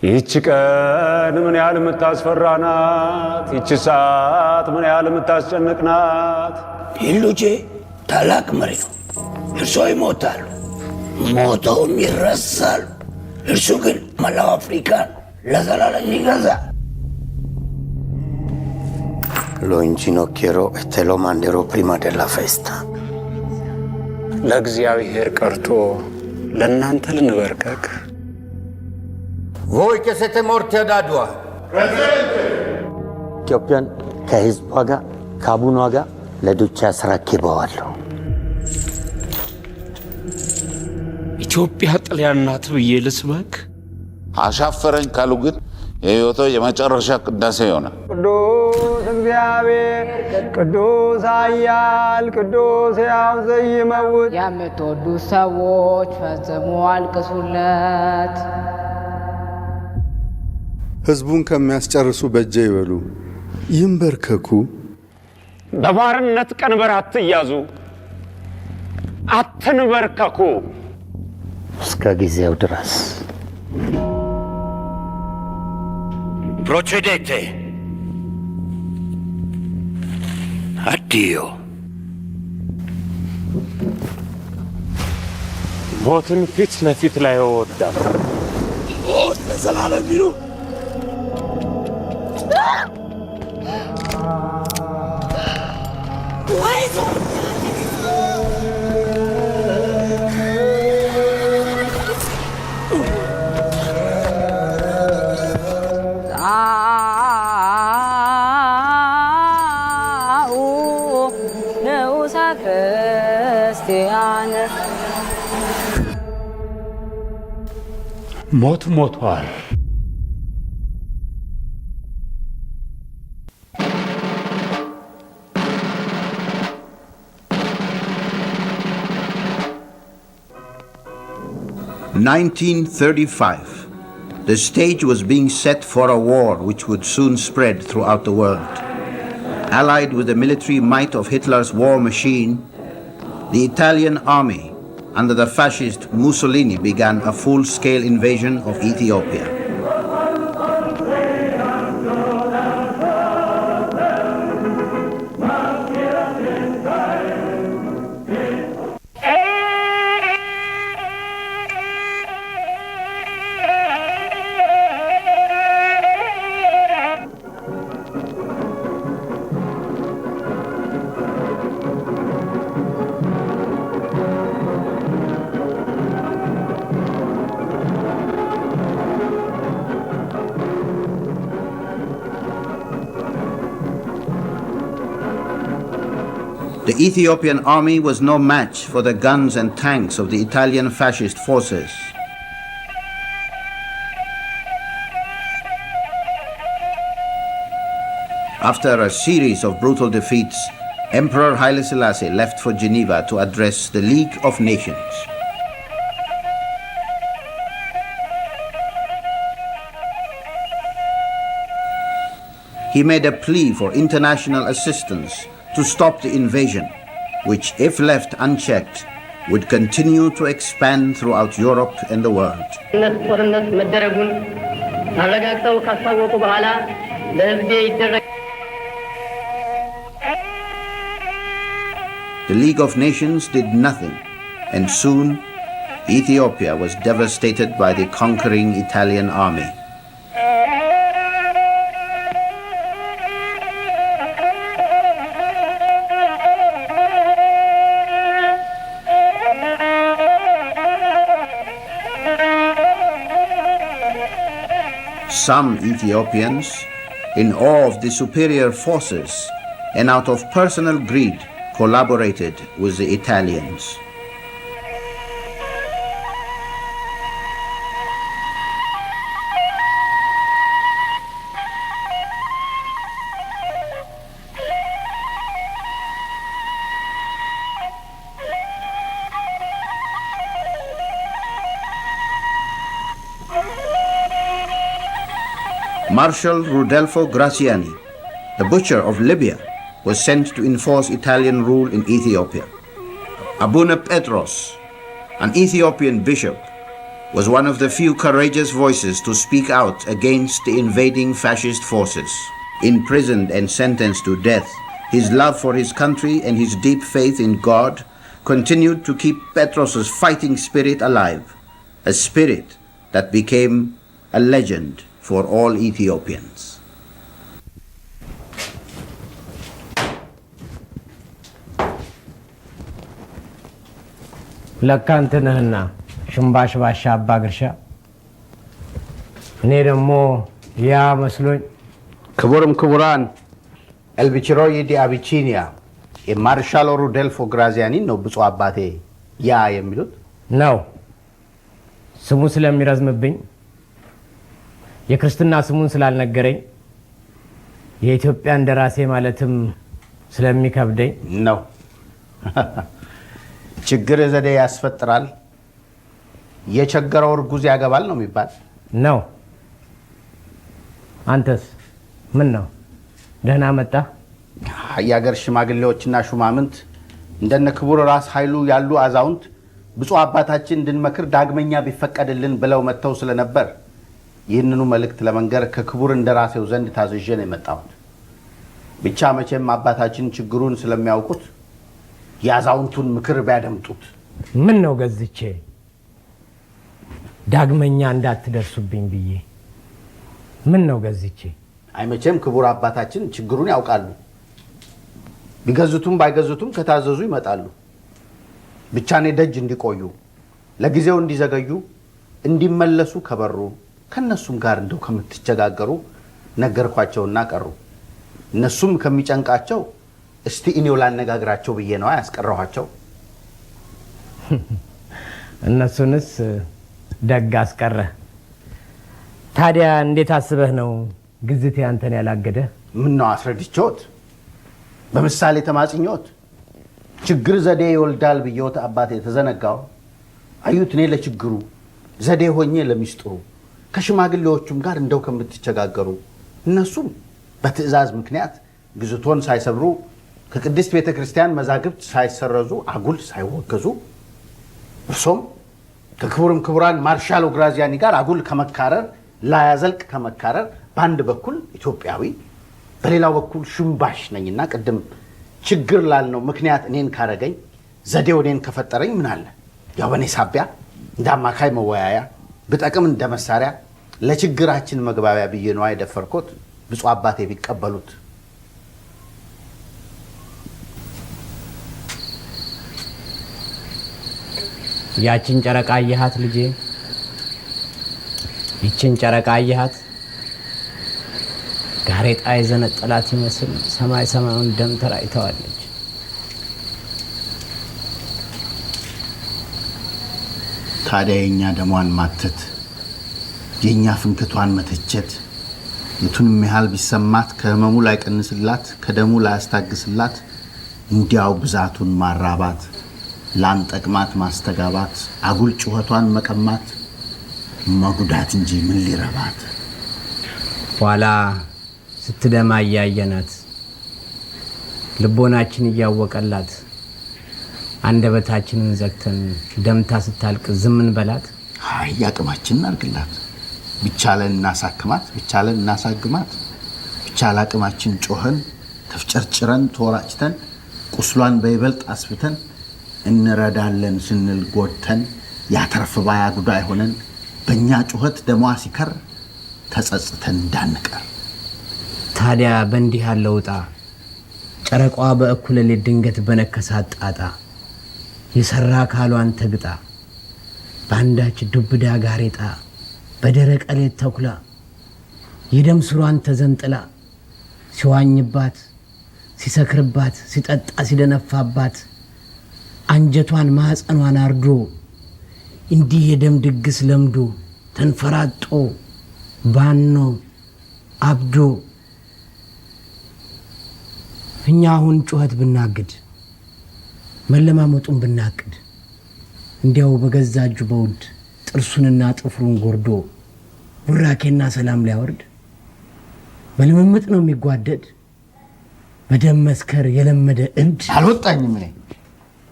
ይህች ቀን ምን ያህል የምታስፈራናት፣ ይህች ሰዓት ምን ያህል የምታስጨንቅናት። ልጄ ታላቅ መሪ ነው። እርሶ ይሞታሉ፣ ሞተውም ይረሳሉ። እርሱ ግን መላው አፍሪካን ለዘላለም ይገዛል። Lo inginocchierò e te lo manderò prima della festa. ለእግዚአብሔር ቀርቶ ለእናንተ ልንበርከክ። Voi che siete morti ad Adua. ኢትዮጵያን ከህዝቧ ጋር ከአቡኗ ጋር ለዱቻ አስረክበዋለሁ። ኢትዮጵያ ጣሊያን ናት ብዬ ልስበክ? አሻፈረኝ ካሉ ግን የህይወቶ የመጨረሻ ቅዳሴ ይሆናል። ቅዱስ እግዚአብሔር ቅዱስ ኃያል ቅዱስ ሕያው ዘይመውት የምትወዱ ሰዎች ፈጽሞ አልቅሱለት። ህዝቡን ከሚያስጨርሱ በእጄ ይበሉ፣ ይንበርከኩ። በባርነት ቀንበር አትያዙ፣ አትንበርከኩ እስከ ጊዜው ድረስ። Procedete. Addio. ሞትን ፊት ለፊት ላይ ወጣው። ሞት ለዘላለም ይኑር። ንዑሰ ክርስቲያን ሞት ሞቷል። (1935). The stage was being set for a war which would soon spread throughout the world. Allied with the military might of Hitler's war machine, the Italian army, under the fascist Mussolini, began a full-scale invasion of Ethiopia. The Ethiopian army was no match for the guns and tanks of the Italian fascist forces. After a series of brutal defeats, Emperor Haile Selassie left for Geneva to address the League of Nations. He made a plea for international assistance to stop the invasion, which, if left unchecked, would continue to expand throughout Europe and the world. The League of Nations did nothing, and soon Ethiopia was devastated by the conquering Italian army. Some Ethiopians, in awe of the superior forces and out of personal greed, collaborated with the Italians. Marshal Rodolfo Graziani, the butcher of Libya, was sent to enforce Italian rule in Ethiopia. Abuna Petros, an Ethiopian bishop, was one of the few courageous voices to speak out against the invading fascist forces. Imprisoned and sentenced to death, his love for his country and his deep faith in God continued to keep Petros's fighting spirit alive, a spirit that became a legend for all Ethiopians. ለካንተ ነህና ሽምባሽ ባሻ አባ ግርሻ እኔ ደግሞ ያ መስሎኝ ክቡርም ክቡራን ኤልቢችሮይ ዲ አቢቺኒያ የማርሻል ሩዴልፎ ግራዚያኒ ነው ብፁዕ አባቴ ያ የሚሉት ነው ስሙ ስለሚረዝምብኝ የክርስትና ስሙን ስላልነገረኝ የኢትዮጵያ እንደራሴ ማለትም ስለሚከብደኝ ነው ችግር ዘዴ ያስፈጥራል የቸገረው እርጉዝ ያገባል ነው የሚባል ነው አንተስ ምን ነው ደህና መጣ የአገር ሽማግሌዎችና ሹማምንት እንደነ ክቡር ራስ ኃይሉ ያሉ አዛውንት ብፁዕ አባታችን እንድንመክር ዳግመኛ ቢፈቀድልን ብለው መተው ስለነበር ይህንኑ መልእክት ለመንገር ከክቡር እንደራሴው ዘንድ ታዝዤ ነው የመጣሁት ብቻ መቼም አባታችን ችግሩን ስለሚያውቁት ያዛውንቱን ምክር ቢያደምጡት ምን ነው ገዝቼ ዳግመኛ እንዳትደርሱብኝ ብዬ ምን ነው ገዝቼ አይመቼም ክቡር አባታችን ችግሩን ያውቃሉ ቢገዙቱም ባይገዙቱም ከታዘዙ ይመጣሉ ብቻኔ ደጅ እንዲቆዩ ለጊዜው እንዲዘገዩ እንዲመለሱ ከበሩ ከነሱም ጋር እንደው ከምትቸጋገሩ ነገርኳቸውና ቀሩ እነሱም ከሚጨንቃቸው እስቲ እኔው ላነጋግራቸው ብዬ ነው ያስቀረኋቸው እነሱንስ ደግ አስቀረ ታዲያ እንዴት አስበህ ነው ግዝቴ አንተን ያላገደ ምን ነው አስረድቾት በምሳሌ ተማጽኞት ችግር ዘዴ ይወልዳል ብየውት አባቴ ተዘነጋው አዩት እኔ ለችግሩ ዘዴ ሆኜ ለሚስጥሩ ከሽማግሌዎቹም ጋር እንደው ከምትቸጋገሩ እነሱም በትዕዛዝ ምክንያት ግዝቶን ሳይሰብሩ ከቅድስት ቤተክርስቲያን መዛግብት ሳይሰረዙ አጉል ሳይወገዙ እርሶም ከክቡርም ክቡራን ማርሻል ግራዚያኒ ጋር አጉል ከመካረር ላያዘልቅ ከመካረር በአንድ በኩል ኢትዮጵያዊ በሌላው በኩል ሽምባሽ ነኝና ቅድም ችግር ላልነው ምክንያት እኔን ካረገኝ ዘዴው እኔን ከፈጠረኝ ምን አለ ያው በኔ ሳቢያ እንደ አማካይ መወያያ ብጠቅም እንደ መሳሪያ ለችግራችን መግባቢያ ብዬ ነው አይደፈርኩት ብፁዕ አባቴ ቢቀበሉት ያችን ጨረቃ አየሃት ልጄ ይችን ጨረቃ አየሃት ጋሬጣ የዘነጠላት ይመስል ሰማይ ሰማዩን ደም ተራይተዋለች ታዲያ የኛ ደሟን ማተት የኛ ፍንክቷን መተቸት የቱንም ያህል ቢሰማት ከህመሙ ላይ ቀንስላት ከደሙ ላይ አስታግስላት እንዲያው ብዛቱን ማራባት ላንጠቅማት ማስተጋባት አጉል ጩኸቷን መቀማት መጉዳት እንጂ ምን ሊረባት ኋላ ስትደማ ያያየናት ልቦናችን እያወቀላት አንደበታችንን ዘግተን ደምታ ስታልቅ ዝምን በላት አይ ያቅማችን አርግላት ብቻለን እናሳክማት ብቻለን እናሳግማት ብቻላ አቅማችን ጮህን ተፍጨርጭረን ተወራጭተን ቁስሏን በይበልጥ አስፍተን እንረዳለን ስንል ጎድተን ያተርፍ ባያ ጉዳይ ሆነን በእኛ ጩኸት ደሟ ሲከር ተጸጽተን እንዳንቀር ታዲያ በእንዲህ ያለው ዕጣ ጨረቋ በእኩለ ሌት ድንገት በነከሳት ጣጣ የሰራ ካሏን ተግጣ ባንዳች ዱብዳ ጋሬጣ በደረቀ ሌት ተኩላ የደም ስሯን ተዘንጥላ ሲዋኝባት ሲሰክርባት ሲጠጣ ሲደነፋባት አንጀቷን ማህፀኗን አርዶ እንዲህ የደም ድግስ ለምዶ ተንፈራጦ ባኖ አብዶ እኛ አሁን ጩኸት ብናግድ መለማመጡን ብናቅድ እንዲያው በገዛ እጁ በውድ ጥርሱንና ጥፍሩን ጎርዶ ቡራኬና ሰላም ሊያወርድ በልምምጥ ነው የሚጓደድ በደም መስከር የለመደ እብድ አልወጣኝም እኔ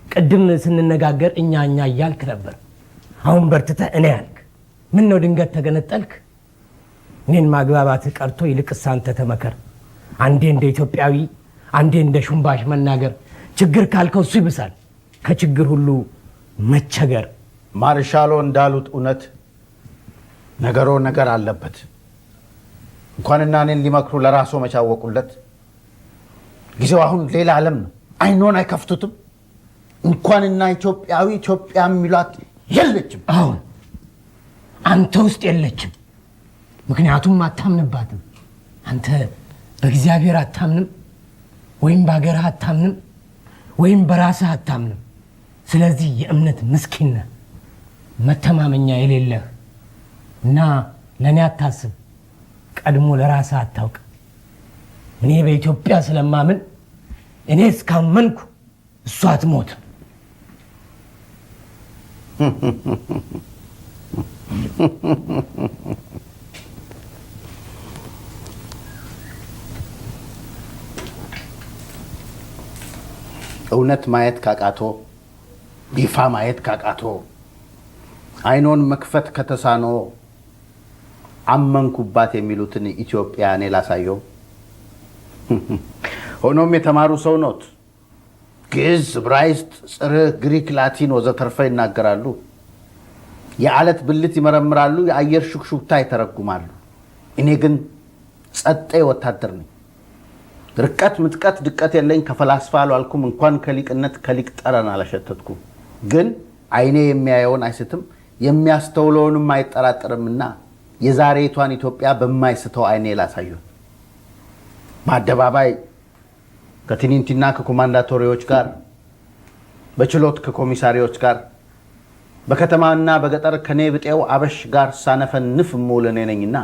ቅድም ስንነጋገር እኛ እያልክ ነበር አሁን በርትተህ እኔ ያልክ ምን ነው ድንገት ተገነጠልክ? እኔን ማግባባት ቀርቶ ይልቅስ አንተ ተመከር። አንዴ እንደ ኢትዮጵያዊ አንዴ እንደ ሹምባሽ መናገር ችግር ካልከው እሱ ይብሳል ከችግር ሁሉ መቸገር። ማርሻሎ እንዳሉት እውነት ነገሮ ነገር አለበት። እንኳንና እኔን ሊመክሩ ለራሶ መቻወቁለት። ጊዜው አሁን ሌላ ዓለም ነው። አይኖን አይከፍቱትም። እንኳንና ኢትዮጵያዊ ኢትዮጵያ የሚሏት የለችም። አሁን አንተ ውስጥ የለችም። ምክንያቱም አታምንባትም። አንተ በእግዚአብሔር አታምንም፣ ወይም በአገርህ አታምንም፣ ወይም በራስህ አታምንም። ስለዚህ የእምነት ምስኪን ነህ፣ መተማመኛ የሌለህ እና ለእኔ አታስብ፣ ቀድሞ ለራስህ አታውቅ። እኔ በኢትዮጵያ ስለማምን እኔ እስካመንኩ እሷ አትሞትም። እውነት ማየት ካቃቶ ይፋ ማየት ካቃቶ አይኖን መክፈት ከተሳኖ አመንኩባት የሚሉትን ኢትዮጵያ እኔ ላሳየው። ሆኖም የተማሩ ሰው ኖት። ግዕዝ፣ ዕብራይስጥ፣ ጽርዕ፣ ግሪክ፣ ላቲን ወዘተርፈ ይናገራሉ። የዓለት ብልት ይመረምራሉ። የአየር ሹክሹክታ ይተረጉማሉ። እኔ ግን ጸጤ ወታደር ነኝ። ርቀት ምጥቀት ድቀት የለኝ። ከፈላስፋ አልዋልኩም። እንኳን ከሊቅነት ከሊቅ ጠረን አላሸተትኩም። ግን አይኔ የሚያየውን አይስትም፣ የሚያስተውለውንም አይጠራጠርምና የዛሬቷን ኢትዮጵያ በማይስተው አይኔ ላሳየው። በአደባባይ ከትኒንቲና ከኮማንዳቶሪዎች ጋር፣ በችሎት ከኮሚሳሪዎች ጋር፣ በከተማና በገጠር ከኔ ብጤው አበሽ ጋር ሳነፈንፍ እምውል እኔ ነኝና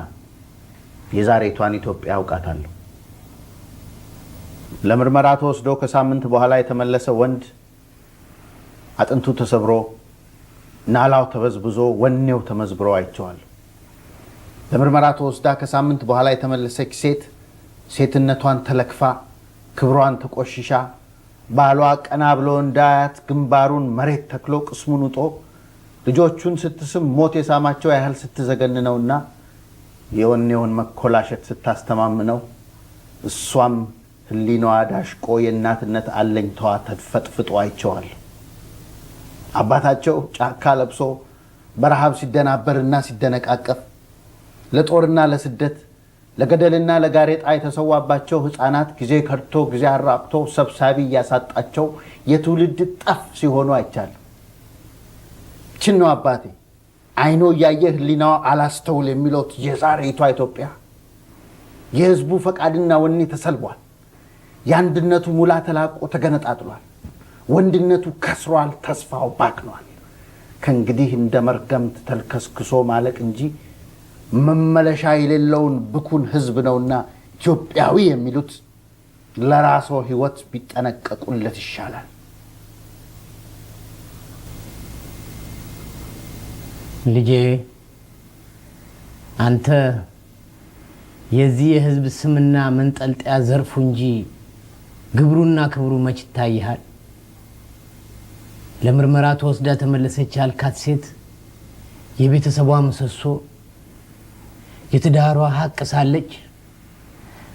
የዛሬቷን ኢትዮጵያ አውቃታለሁ። ለምርመራ ተወስዶ ከሳምንት በኋላ የተመለሰ ወንድ አጥንቱ ተሰብሮ ናላው ተበዝብዞ ወኔው ተመዝብሮ አይቼዋለሁ። ለምርመራ ተወስዳ ከሳምንት በኋላ የተመለሰች ሴት ሴትነቷን ተለክፋ ክብሯን ተቆሽሻ ባሏ ቀና ብሎ እንዳያት ግንባሩን መሬት ተክሎ ቅስሙን ውጦ ልጆቹን ስትስም ሞት የሳማቸው ያህል ስትዘገንነውና የወኔውን መኮላሸት ስታስተማምነው እሷም ህሊናዋ ዳሽቆ የእናትነት አለኝታዋ ተፈጥፍጦ አይቼዋለሁ። አባታቸው ጫካ ለብሶ በረሃብ ሲደናበርና ሲደነቃቀፍ ለጦርና ለስደት ለገደልና ለጋሬጣ የተሰዋባቸው ህፃናት ጊዜ ከርቶ ጊዜ አራብቶ ሰብሳቢ እያሳጣቸው የትውልድ ጠፍ ሲሆኑ አይቻለሁ። ችነው አባቴ አይኖ እያየ ህሊናዋ አላስተውል የሚሉት የዛሬቷ ኢትዮጵያ የህዝቡ ፈቃድና ወኔ ተሰልቧል። የአንድነቱ ሙላ ተላቆ ተገነጣጥሏል። ወንድነቱ ከስሯል። ተስፋው ባክኗል። ከእንግዲህ እንደ መርገምት ተልከስክሶ ማለቅ እንጂ መመለሻ የሌለውን ብኩን ህዝብ ነውና ኢትዮጵያዊ የሚሉት ለራሶ ህይወት ቢጠነቀቁለት ይሻላል። ልጄ አንተ የዚህ የህዝብ ስምና መንጠልጠያ ዘርፉ እንጂ ግብሩና ክብሩ መች ይታይሃል? ለምርመራ ተወስዳ ተመለሰች ያልካት ሴት የቤተሰቧ ምሰሶ የትዳሯ ሀቅ ሳለች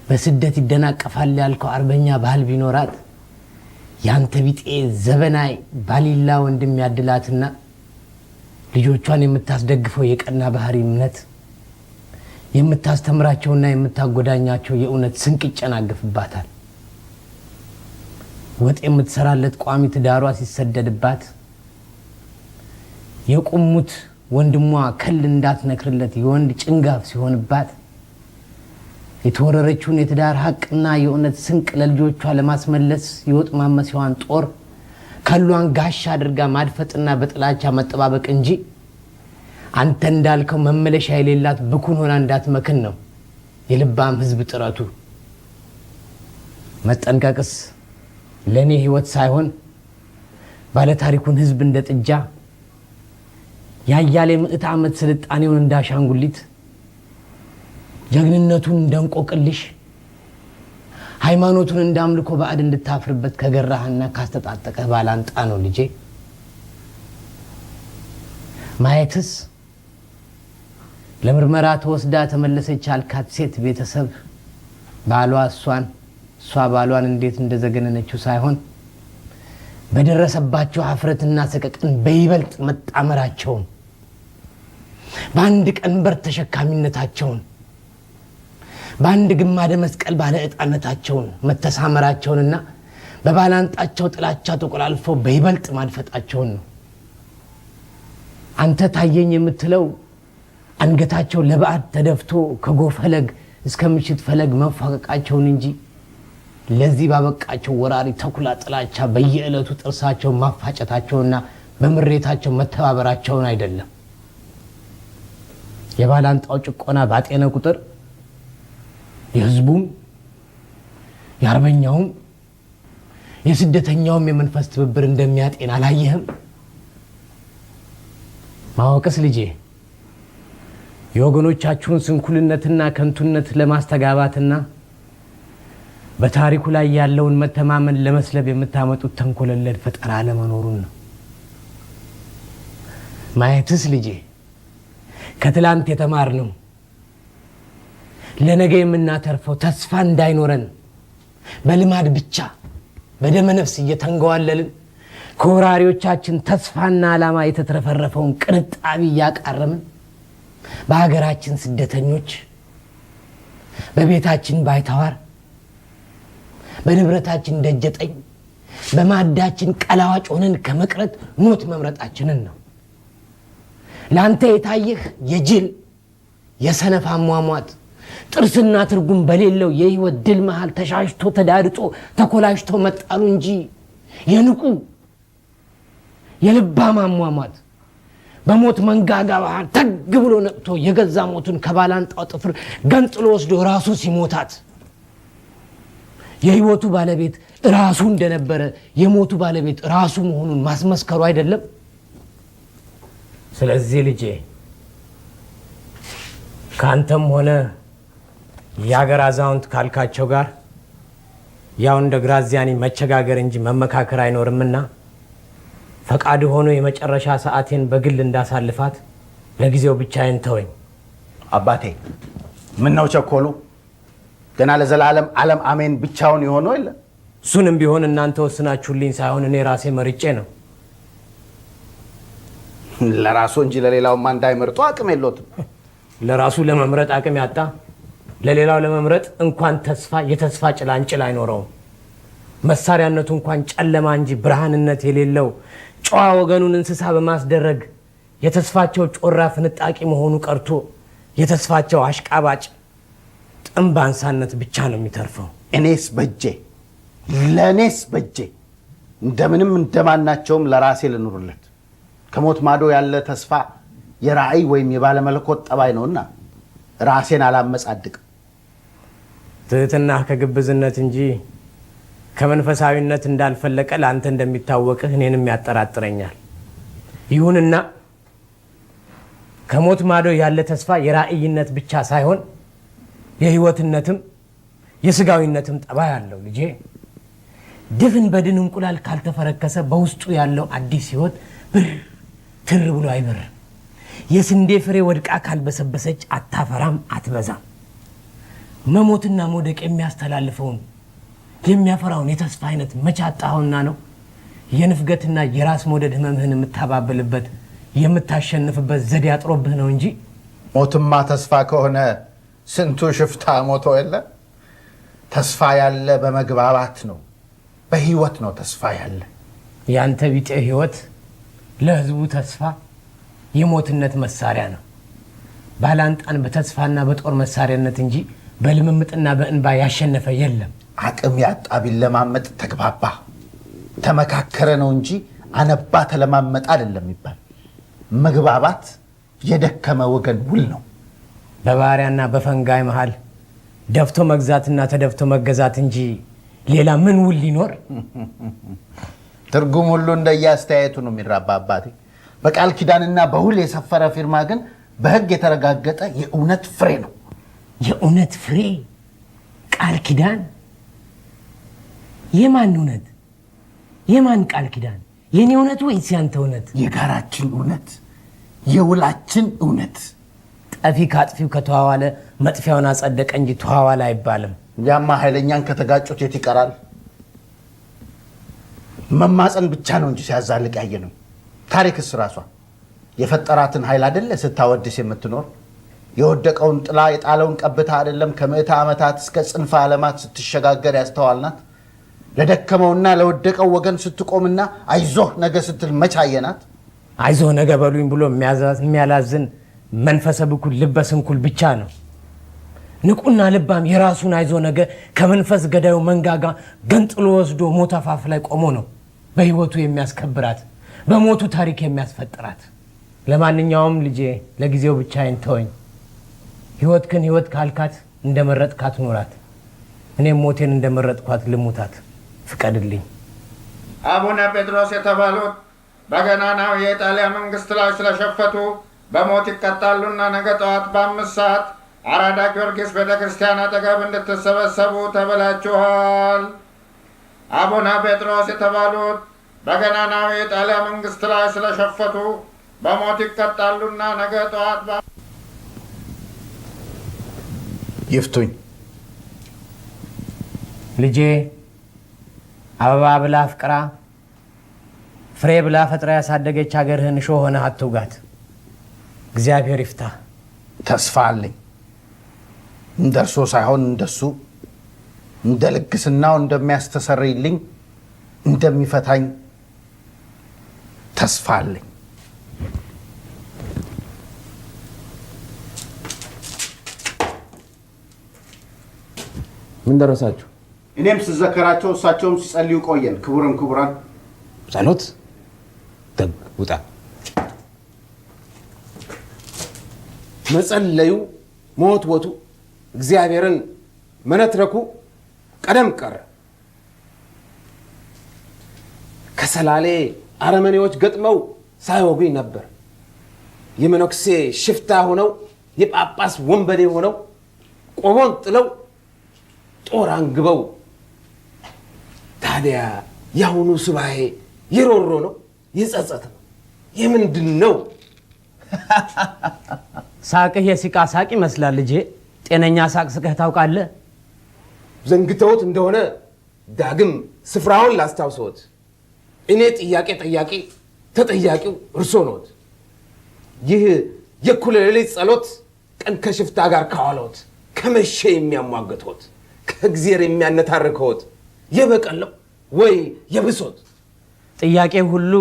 በስደት ይደናቀፋል ያልከው አርበኛ ባህል ቢኖራት ያንተ ቢጤ ዘበናይ ባሊላ ወንድም ያድላትና ልጆቿን የምታስደግፈው የቀና ባህሪ እምነት የምታስተምራቸውና የምታጎዳኛቸው የእውነት ስንቅ ይጨናገፍባታል። ወጥ የምትሰራለት ቋሚ ትዳሯ ሲሰደድባት የቁሙት ወንድሟ ከል እንዳትነክርለት የወንድ ጭንጋፍ ሲሆንባት የተወረረችውን የትዳር ሀቅና የእውነት ስንቅ ለልጆቿ ለማስመለስ የወጥ ማመሲያዋን ጦር ከሏን ጋሻ አድርጋ ማድፈጥና በጥላቻ መጠባበቅ እንጂ አንተ እንዳልከው መመለሻ የሌላት ብኩን ሆና እንዳትመክን ነው የልባም ህዝብ ጥረቱ። መጠንቀቅስ ለኔ ህይወት ሳይሆን ባለ ታሪኩን ህዝብ እንደ ጥጃ ያያሌ ምዕት ዓመት ስልጣኔውን እንዳሻንጉሊት ጀግንነቱን እንደንቆቅልሽ ሃይማኖቱን እንዳምልኮ ባዕድ እንድታፍርበት ከገራህና ካስተጣጠቀ ባላንጣ ነው ልጄ። ማየትስ ለምርመራ ተወስዳ ተመለሰች አልካት ሴት ቤተሰብ ባሏ እሷ ባሏን እንዴት እንደዘገነነችው ሳይሆን በደረሰባቸው ሀፍረትና ሰቀቀን በይበልጥ መጣመራቸውን በአንድ ቀንበር ተሸካሚነታቸውን በአንድ ግማደ መስቀል ባለ ዕጣነታቸውን መተሳመራቸውንና በባላንጣቸው ጥላቻ ተቆላልፈው በይበልጥ ማድፈጣቸውን ነው። አንተ ታየኝ የምትለው አንገታቸው ለባዕድ ተደፍቶ ከጎፈለግ እስከ ምሽት ፈለግ መፋቀቃቸውን እንጂ ለዚህ ባበቃቸው ወራሪ ተኩላ ጥላቻ በየዕለቱ ጥርሳቸው ማፋጨታቸውና በምሬታቸው መተባበራቸውን አይደለም። የባላንጣው ጭቆና ባጤነ ቁጥር የህዝቡም የአርበኛውም የስደተኛውም የመንፈስ ትብብር እንደሚያጤን አላየህም? ማወቅስ ልጄ የወገኖቻችሁን ስንኩልነትና ከንቱነት ለማስተጋባትና በታሪኩ ላይ ያለውን መተማመን ለመስለብ የምታመጡት ተንኮለለድ ፈጠራ ለመኖሩን ነው። ማየትስ ልጄ ከትላንት የተማርነው ለነገ የምናተርፈው ተስፋ እንዳይኖረን በልማድ ብቻ በደመ ነፍስ እየተንገዋለልን ከወራሪዎቻችን ተስፋና ዓላማ የተትረፈረፈውን ቅርጣቢ ያቃረምን በሀገራችን ስደተኞች በቤታችን ባይተዋር በንብረታችን ደጀጠኝ በማዳችን ቀላዋጭ ሆነን ከመቅረት ሞት መምረጣችንን ነው። ላንተ የታየህ የጅል የሰነፍ አሟሟት ጥርስና ትርጉም በሌለው የህይወት ድል መሃል ተሻሽቶ ተዳድጦ ተኮላሽቶ መጣሉ እንጂ የንቁ የልባም አሟሟት በሞት መንጋጋ ባህር ተግ ብሎ ነቅቶ የገዛ ሞቱን ከባላንጣው ጥፍር ገንጥሎ ወስዶ ራሱ ሲሞታት የህይወቱ ባለቤት ራሱ እንደነበረ የሞቱ ባለቤት ራሱ መሆኑን ማስመስከሩ አይደለም? ስለዚህ ልጄ ካንተም ሆነ የአገር አዛውንት ካልካቸው ጋር ያው እንደ ግራዚያኒ መቸጋገር እንጂ መመካከር አይኖርምና ፈቃድ ሆኖ የመጨረሻ ሰዓቴን በግል እንዳሳልፋት ለጊዜው ብቻዬን ተወኝ። አባቴ ምን ነው ቸኮሉ? ገና ለዘላለም ዓለም አሜን ብቻውን ይሆነው የለ? እሱንም ቢሆን እናንተ ወስናችሁልኝ ሳይሆን እኔ ራሴ መርጬ ነው። ለራሱ እንጂ ለሌላውማ እንዳይመርጡ አቅም የለውም። ለራሱ ለመምረጥ አቅም ያጣ ለሌላው ለመምረጥ እንኳን ተስፋ የተስፋ ጭላንጭል አይኖረውም። መሳሪያነቱ እንኳን ጨለማ እንጂ ብርሃንነት የሌለው ጨዋ ወገኑን እንስሳ በማስደረግ የተስፋቸው ጮራ ፍንጣቂ መሆኑ ቀርቶ የተስፋቸው አሽቃባጭ ጥንባንሳነት ብቻ ነው የሚተርፈው። እኔስ በጄ ለኔስ በጄ እንደምንም እንደማናቸውም ለራሴ ልኑርለት። ከሞት ማዶ ያለ ተስፋ የራእይ ወይም የባለመለኮት ጠባይ ነውና ራሴን አላመጻድቅም። ትህትና ከግብዝነት እንጂ ከመንፈሳዊነት እንዳልፈለቀ ለአንተ እንደሚታወቅህ እኔንም ያጠራጥረኛል። ይሁንና ከሞት ማዶ ያለ ተስፋ የራእይነት ብቻ ሳይሆን የህይወትነትም የስጋዊነትም ጠባይ አለው ልጄ። ድፍን በድን እንቁላል ካልተፈረከሰ በውስጡ ያለው አዲስ ህይወት ብር ትር ብሎ አይበርም። የስንዴ ፍሬ ወድቃ ካልበሰበሰች አታፈራም አትበዛም። መሞትና መውደቅ የሚያስተላልፈውን የሚያፈራውን የተስፋ አይነት መቻጣውና ነው የንፍገትና የራስ መውደድ ህመምህን የምታባብልበት የምታሸንፍበት ዘዴ አጥሮብህ ነው እንጂ። ሞትማ ተስፋ ከሆነ ስንቱ ሽፍታ ሞቶ የለ? ተስፋ ያለ በመግባባት ነው፣ በህይወት ነው ተስፋ ያለ። ያንተ ቢጤ ህይወት ለህዝቡ ተስፋ የሞትነት መሳሪያ ነው። ባላንጣን በተስፋና በጦር መሳሪያነት እንጂ በልምምጥና በእንባ ያሸነፈ የለም። አቅም ያጣ ቢለማመጥ ተግባባ ተመካከረ ነው እንጂ አነባ ተለማመጣ አይደለም ይባል። መግባባት የደከመ ወገን ውል ነው። በባሪያና በፈንጋይ መሃል ደፍቶ መግዛትና ተደፍቶ መገዛት እንጂ ሌላ ምን ውል ሊኖር? ትርጉም ሁሉ እንደያስተያየቱ ነው የሚራባ አባቴ። በቃል ኪዳንና በውል የሰፈረ ፊርማ ግን በህግ የተረጋገጠ የእውነት ፍሬ ነው። የእውነት ፍሬ ቃል ኪዳን? የማን እውነት? የማን ቃል ኪዳን? የኔ እውነት ወይስ ያንተ እውነት? የጋራችን እውነት፣ የውላችን እውነት። ጠፊ ካጥፊው ከተዋዋለ መጥፊያውን አጸደቀ እንጂ ተዋዋለ አይባልም። ያማ ኃይለኛን ከተጋጩት የት ይቀራል? መማፀን ብቻ ነው እንጂ ሲያዛልቅ ያየነው። ታሪክስ ራሷ የፈጠራትን ኃይል አይደለ ስታወድስ የምትኖር? የወደቀውን ጥላ የጣለውን ቀብታ አይደለም ከምዕተ ዓመታት እስከ ጽንፈ ዓለማት ስትሸጋገር ያስተዋልናት? ለደከመውና ለወደቀው ወገን ስትቆምና አይዞህ ነገ ስትል መቻየናት? አይዞህ ነገ በሉኝ ብሎ የሚያላዝን መንፈሰ ብኩል ልበ ስንኩል ብቻ ነው። ንቁና ልባም የራሱን አይዞ ነገ ከመንፈስ ገዳዩ መንጋጋ ገንጥሎ ወስዶ ሞት አፋፍ ላይ ቆሞ ነው በህይወቱ የሚያስከብራት በሞቱ ታሪክ የሚያስፈጥራት። ለማንኛውም ልጄ ለጊዜው ብቻዬን ተወኝ። ህይወት ካልካት እንደመረጥካት ኑራት። እኔም ሞቴን እንደመረጥኳት ልሙታት ፍቀድልኝ። አቡነ ጴጥሮስ የተባሉት በገናናው የኢጣሊያ መንግስት ላይ ስለሸፈቱ በሞት ይቀጣሉና ነገ ጠዋት በ5 ሰዓት አራዳ ጊዮርጊስ ቤተክርስቲያን አጠገብ እንድትሰበሰቡ ተብላችኋል። አቡነ ጴጥሮስ የተባሉት በገናናው የኢጣሊያ መንግስት ላይ ስለሸፈቱ በሞት ይቀጣሉና ነገ ጠዋት ይፍቱኝ። ልጄ አበባ ብላ ፍቅራ ፍሬ ብላ ፈጥራ ያሳደገች ሀገርህን እሾህ ሆነህ አትውጋት። እግዚአብሔር ይፍታ። ተስፋ አለኝ። እንደርሶ ሳይሆን እንደሱ እንደ ልግስናው እንደሚያስተሰርይልኝ እንደሚፈታኝ ተስፋ አለኝ። ምን ደረሳችሁ? እኔም ስዘከራቸው እሳቸውም ሲጸልዩ ቆየን። ክቡራን ጸሎት ደግ ውጣ። መጸለዩ መወትወቱ እግዚአብሔርን መነትረኩ ቀደም ቀረ። ከሰላሌ አረመኔዎች ገጥመው ሳይወጉኝ ነበር። የመነኩሴ ሽፍታ ሆነው የጳጳስ ወንበዴ ሆነው ቆቦን ጥለው ጦር አንግበው። ታዲያ ያሁኑ ሱባኤ የሮሮ ነው የጸጸት ነው የምንድን ነው? ሳቅህ የሲቃ ሳቅ ይመስላል ልጄ። ጤነኛ ሳቅ ስቀህ ታውቃለህ? ዘንግተውት እንደሆነ ዳግም ስፍራውን ላስታውሰዎት። እኔ ጥያቄ ጠያቂ ተጠያቂው እርሶ ነዎት። ይህ የእኩለ ሌሊት ጸሎት ቀን ከሽፍታ ጋር ካዋለዎት ከመሸ የሚያሟገተዎት ከእግዚአብሔር የሚያነታርከዎት የበቀል ነው ወይ የብሶት? ጥያቄ ሁሉ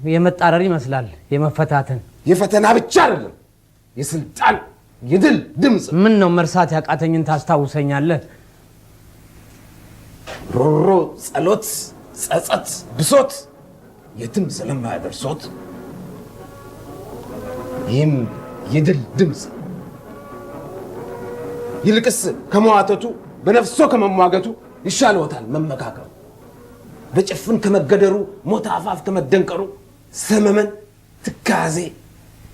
የመጣረር ይመስላል የመፈታተን የፈተና ብቻ አይደለም የስልጣን የድል ድምጽ። ምን ነው መርሳት ያቃተኝን ታስታውሰኛለህ? ሮሮ ጸሎት ጸጸት ብሶት የትም ስለማያደርሶት ይህም የድል ድምጽ። ይልቅስ ከመዋተቱ በነፍሶ ከመሟገቱ ይሻልዎታል መመካከሩ። በጭፍን ከመገደሩ ሞት አፋፍ ከመደንቀሩ ሰመመን ትካዜ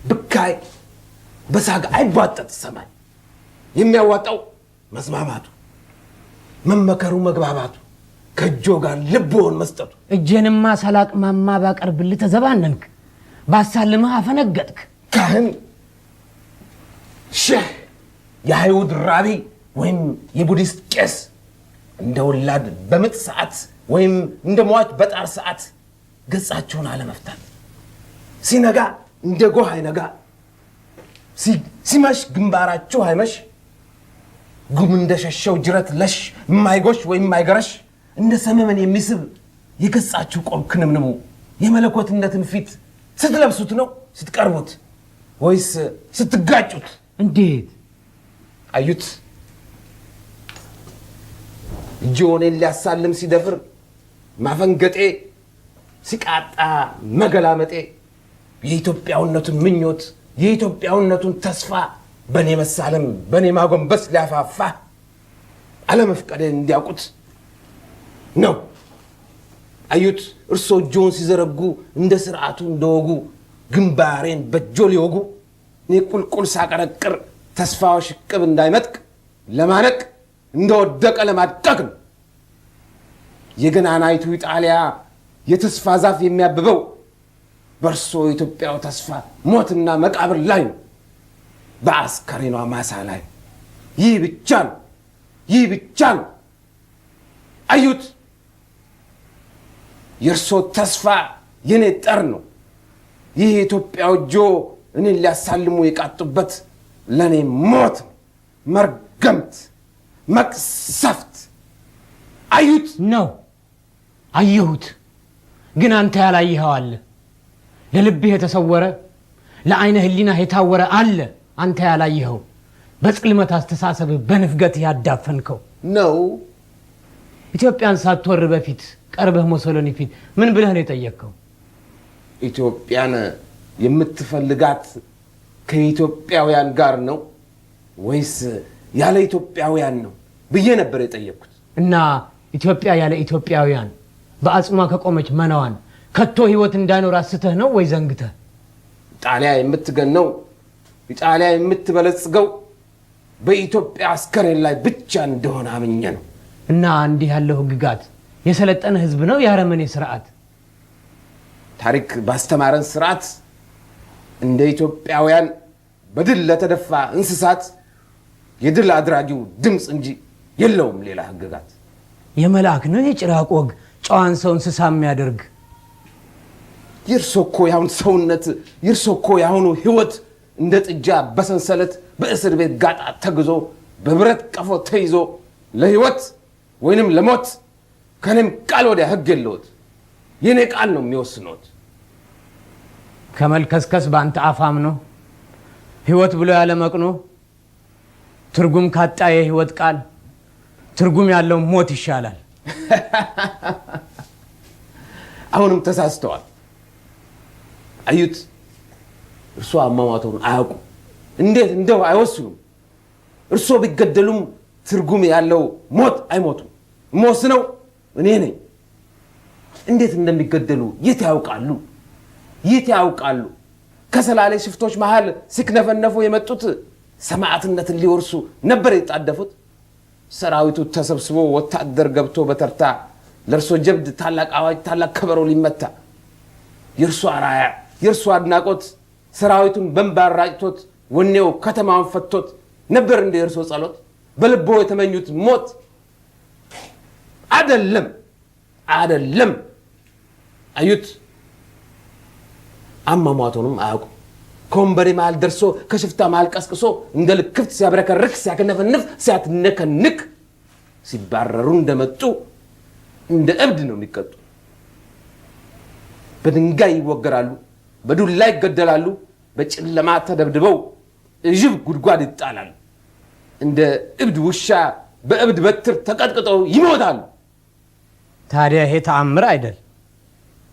ብካይ በሳግ አይቧጠጥ ሰማይ። የሚያዋጣው መስማማቱ መመከሩ መግባባቱ ከእጆ ጋር ልብዎን መስጠቱ። እጄንማ ሰላቅ ማማ ባቀርብልህ ተዘባነንክ፣ ባሳልምህ አፈነገጥክ። ካህን ሼህ የአይሁድ ራቢ ወይም የቡዲስት ቄስ እንደ ወላድ በምጥ ሰዓት ወይም እንደ ሟች በጣር ሰዓት ገጻችሁን አለመፍታት። ሲነጋ እንደ ጎህ አይነጋ፣ ሲመሽ ግንባራችሁ አይመሽ። ጉም እንደሸሸው ጅረት ለሽ የማይጎሽ ወይም የማይገረሽ እንደ ሰመመን የሚስብ የገጻችሁ ቆብ ክንምንሙ የመለኮትነትን ፊት ስትለብሱት ነው ስትቀርቡት ወይስ ስትጋጩት? እንዴት አዩት? እጅዎኔን ሊያሳልም ሲደፍር ማፈንገጤ ሲቃጣ መገላመጤ የኢትዮጵያውነቱን ምኞት የኢትዮጵያውነቱን ተስፋ በኔ መሳለም በኔ ማጎንበስ ሊያፋፋ አለመፍቀዴን እንዲያውቁት ነው። አዩት? እርሶ እጆን ሲዘረጉ እንደ ስርዓቱ እንደወጉ ግንባሬን በእጆ ሊወጉ እኔ ቁልቁል ሳቀረቅር ተስፋው ሽቅብ እንዳይመጥቅ ለማነቅ እንደወደቀ ለማድቀቅ ነው። የገናናይቱ ኢጣሊያ የተስፋ ዛፍ የሚያብበው በእርሶ ኢትዮጵያው ተስፋ ሞትና መቃብር ላይ ነው። በአስከሬኗ ማሳ ላይ ይህ ብቻ ነው፣ ይህ ብቻ ነው። አዩት፣ የእርሶ ተስፋ የኔ ጠር ነው። ይህ የኢትዮጵያ እጆ እኔን ሊያሳልሙ የቃጡበት ለእኔ ሞት ነው፣ መርገምት፣ መቅሰፍት። አዩት ነው። አየሁት፣ ግን አንተ ያላየኸው አለ። ለልብህ የተሰወረ ለዓይነ ህሊና የታወረ አለ። አንተ ያላየኸው በጽልመት አስተሳሰብህ በንፍገት ያዳፈንከው ነው። ኢትዮጵያን ሳትወር በፊት ቀርበህ ሞሶሎኒ ፊት ምን ብለህ ነው የጠየቅከው? ኢትዮጵያን የምትፈልጋት ከኢትዮጵያውያን ጋር ነው ወይስ ያለ ኢትዮጵያውያን ነው ብዬ ነበር የጠየቅኩት። እና ኢትዮጵያ ያለ ኢትዮጵያውያን በአጽሟ ከቆመች መናዋን ከቶ ህይወት እንዳይኖር አስተህ ነው ወይ ዘንግተህ? ጣሊያ የምትገነው ኢጣሊያ የምትበለጽገው በኢትዮጵያ አስከሬን ላይ ብቻ እንደሆነ አምኜ ነው። እና እንዲህ ያለው ህግጋት የሰለጠነ ህዝብ ነው ያረመኔ ስርዓት? ታሪክ ባስተማረን ስርዓት እንደ ኢትዮጵያውያን በድል ለተደፋ እንስሳት የድል አድራጊው ድምፅ እንጂ የለውም ሌላ ህግጋት። የመልአክ ነው የጭራቅ ወግ ጨዋን ሰው እንስሳ የሚያደርግ? ይርሶኮ ያሁን ሰውነት፣ ይርሶኮ ያሁኑ ህይወት እንደ ጥጃ በሰንሰለት በእስር ቤት ጋጣ ተግዞ በብረት ቀፎ ተይዞ ለህይወት ወይንም ለሞት ከኔም ቃል ወዲያ ህግ የለውት። የኔ ቃል ነው የሚወስነውት። ከመልከስከስ በአንተ አፋም ነው ህይወት ብሎ ያለ መቅኖ ትርጉም ካጣ የህይወት ቃል ትርጉም ያለው ሞት ይሻላል። አሁንም ተሳስተዋል። አዩት፣ እርሶ አሟሟቱን አያውቁ፣ እንዴት እንደው አይወስኑም። እርሶ ቢገደሉም ትርጉም ያለው ሞት አይሞቱም። ሞስነው እኔ ነኝ። እንዴት እንደሚገደሉ የት ያውቃሉ? የት ያውቃሉ? ከሰላሌ ሽፍቶች መሃል ሲክነፈነፉ የመጡት ሰማዕትነትን ሊወርሱ ነበር የጣደፉት። ሰራዊቱ ተሰብስቦ ወታደር ገብቶ በተርታ ለእርሶ ጀብድ ታላቅ አዋጅ ታላቅ ከበሮ ሊመታ የእርሶ አራያ የእርሶ አድናቆት ሰራዊቱን በንባር ራጭቶት ወኔው ከተማውን ፈቶት ነበር እንደ የእርሶ ጸሎት በልቦ የተመኙት ሞት አይደለም አይደለም። አዩት፣ አሟሟቱንም አያውቁ። ከወንበሬ መሃል ደርሶ ከሽፍታ መሃል ቀስቅሶ እንደ ልክፍት ሲያብረከርክ ሲያከነፈንፍ ሲያትነከንክ ሲባረሩ እንደመጡ እንደ እብድ ነው የሚቀጡ። በድንጋይ ይወገራሉ፣ በዱላ ይገደላሉ፣ በጨለማ ተደብድበው እጅብ ጉድጓድ ይጣላሉ። እንደ እብድ ውሻ በእብድ በትር ተቀጥቅጠው ይሞታሉ። ታዲያ ይሄ ተአምር አይደል?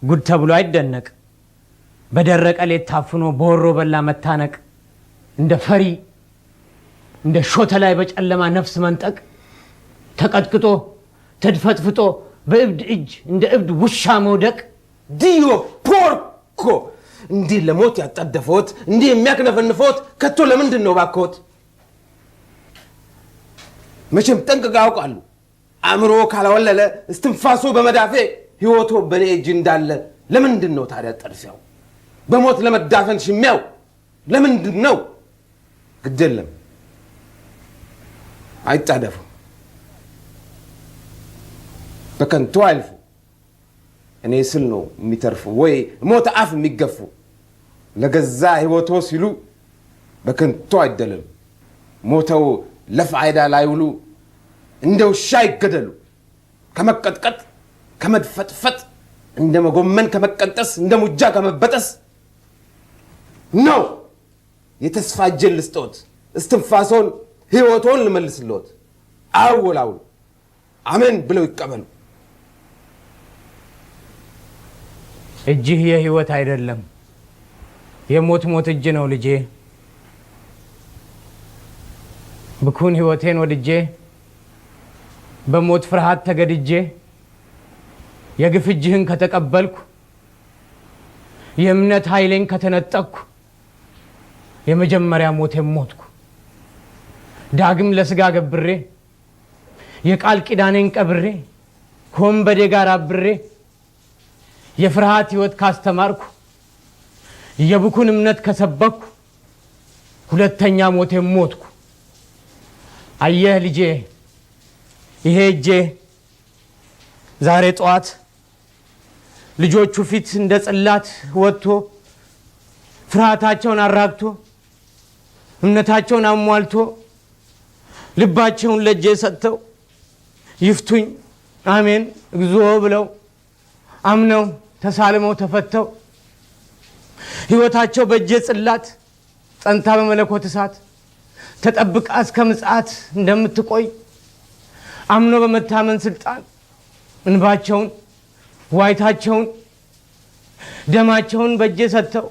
ጉድ ተብሎ አይደነቅ። በደረቀ ሌት ታፍኖ በወሮ በላ መታነቅ፣ እንደ ፈሪ እንደ ሾተ ላይ በጨለማ ነፍስ መንጠቅ፣ ተቀጥቅጦ ተድፈጥፍጦ በእብድ እጅ እንደ እብድ ውሻ መውደቅ። ዲዮ ፖርኮ! እንዲህ ለሞት ያጣደፈዎት እንዲህ የሚያክነፈንፈዎት ከቶ ለምንድን ነው ባክዎት? መቼም ጠንቅቀው ያውቃሉ። አእምሮ ካላወለለ እስትንፋሶ በመዳፌ ህይወቶ በኔ እጅ እንዳለ ለምንድን ነው ታዲያ ጠርፊያው? በሞት ለመዳፈን ሽሚያው ለምንድን ነው? ግድ የለም አይጣደፉ፣ በከንቱ አይልፉ። እኔ ስል ነው የሚተርፉ ወይ ሞት አፍ የሚገፉ። ለገዛ ህይወቶ ሲሉ በከንቱ አይደለሉ። ሞተው ለፋይዳ ላይውሉ እንደ ውሻ ይገደሉ። ከመቀጥቀጥ ከመድፈጥፈጥ እንደ መጎመን ከመቀንጠስ እንደ ሙጃ ከመበጠስ ነው። የተስፋ እጄን ልስጠዎት፣ እስትንፋሶን ህይወቶን ልመልስልዎት። አወላውሉ አሜን ብለው ይቀበሉ። እጅህ የህይወት አይደለም የሞት ሞት እጅ ነው ልጄ። ብኩን ህይወቴን ወድጄ በሞት ፍርሃት ተገድጄ የግፍ እጅህን ከተቀበልኩ የእምነት ኃይሌን ከተነጠቅኩ የመጀመሪያ ሞቴን ሞትኩ። ዳግም ለስጋ ገብሬ የቃል ቂዳኔን ቀብሬ ከወንበዴ ጋር አብሬ የፍርሃት ህይወት ካስተማርኩ የብኩን እምነት ከሰበኩ ሁለተኛ ሞቴን ሞትኩ። አየህ ልጄ፣ ይሄ እጄ ዛሬ ጠዋት ልጆቹ ፊት እንደ ጽላት ወጥቶ ፍርሃታቸውን አራግቶ እምነታቸውን አሟልቶ ልባቸውን ለእጄ ሰጥተው ይፍቱኝ አሜን እግዚኦ ብለው አምነው ተሳልመው ተፈተው ሕይወታቸው በእጄ ጽላት ጸንታ በመለኮት እሳት ተጠብቃ እስከ ምጽአት እንደምትቆይ አምኖ በመታመን ስልጣን እንባቸውን ዋይታቸውን ደማቸውን በእጄ ሰጥተው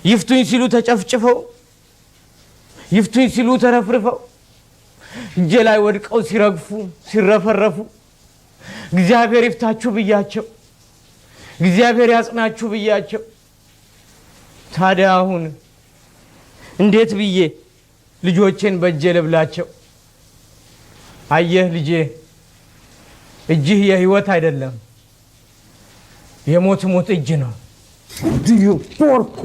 ይፍቱኝ ሲሉ ተጨፍጭፈው ይፍቱኝ ሲሉ ተረፍርፈው እጄ ላይ ወድቀው ሲረግፉ ሲረፈረፉ እግዚአብሔር ይፍታችሁ ብያቸው እግዚአብሔር ያጽናችሁ ብያቸው ታዲያ አሁን እንዴት ብዬ ልጆቼን በእጄ ልብላቸው? አየህ ልጄ፣ እጅህ የህይወት አይደለም የሞት ሞት እጅ ነው። ዲዩ ፖርኮ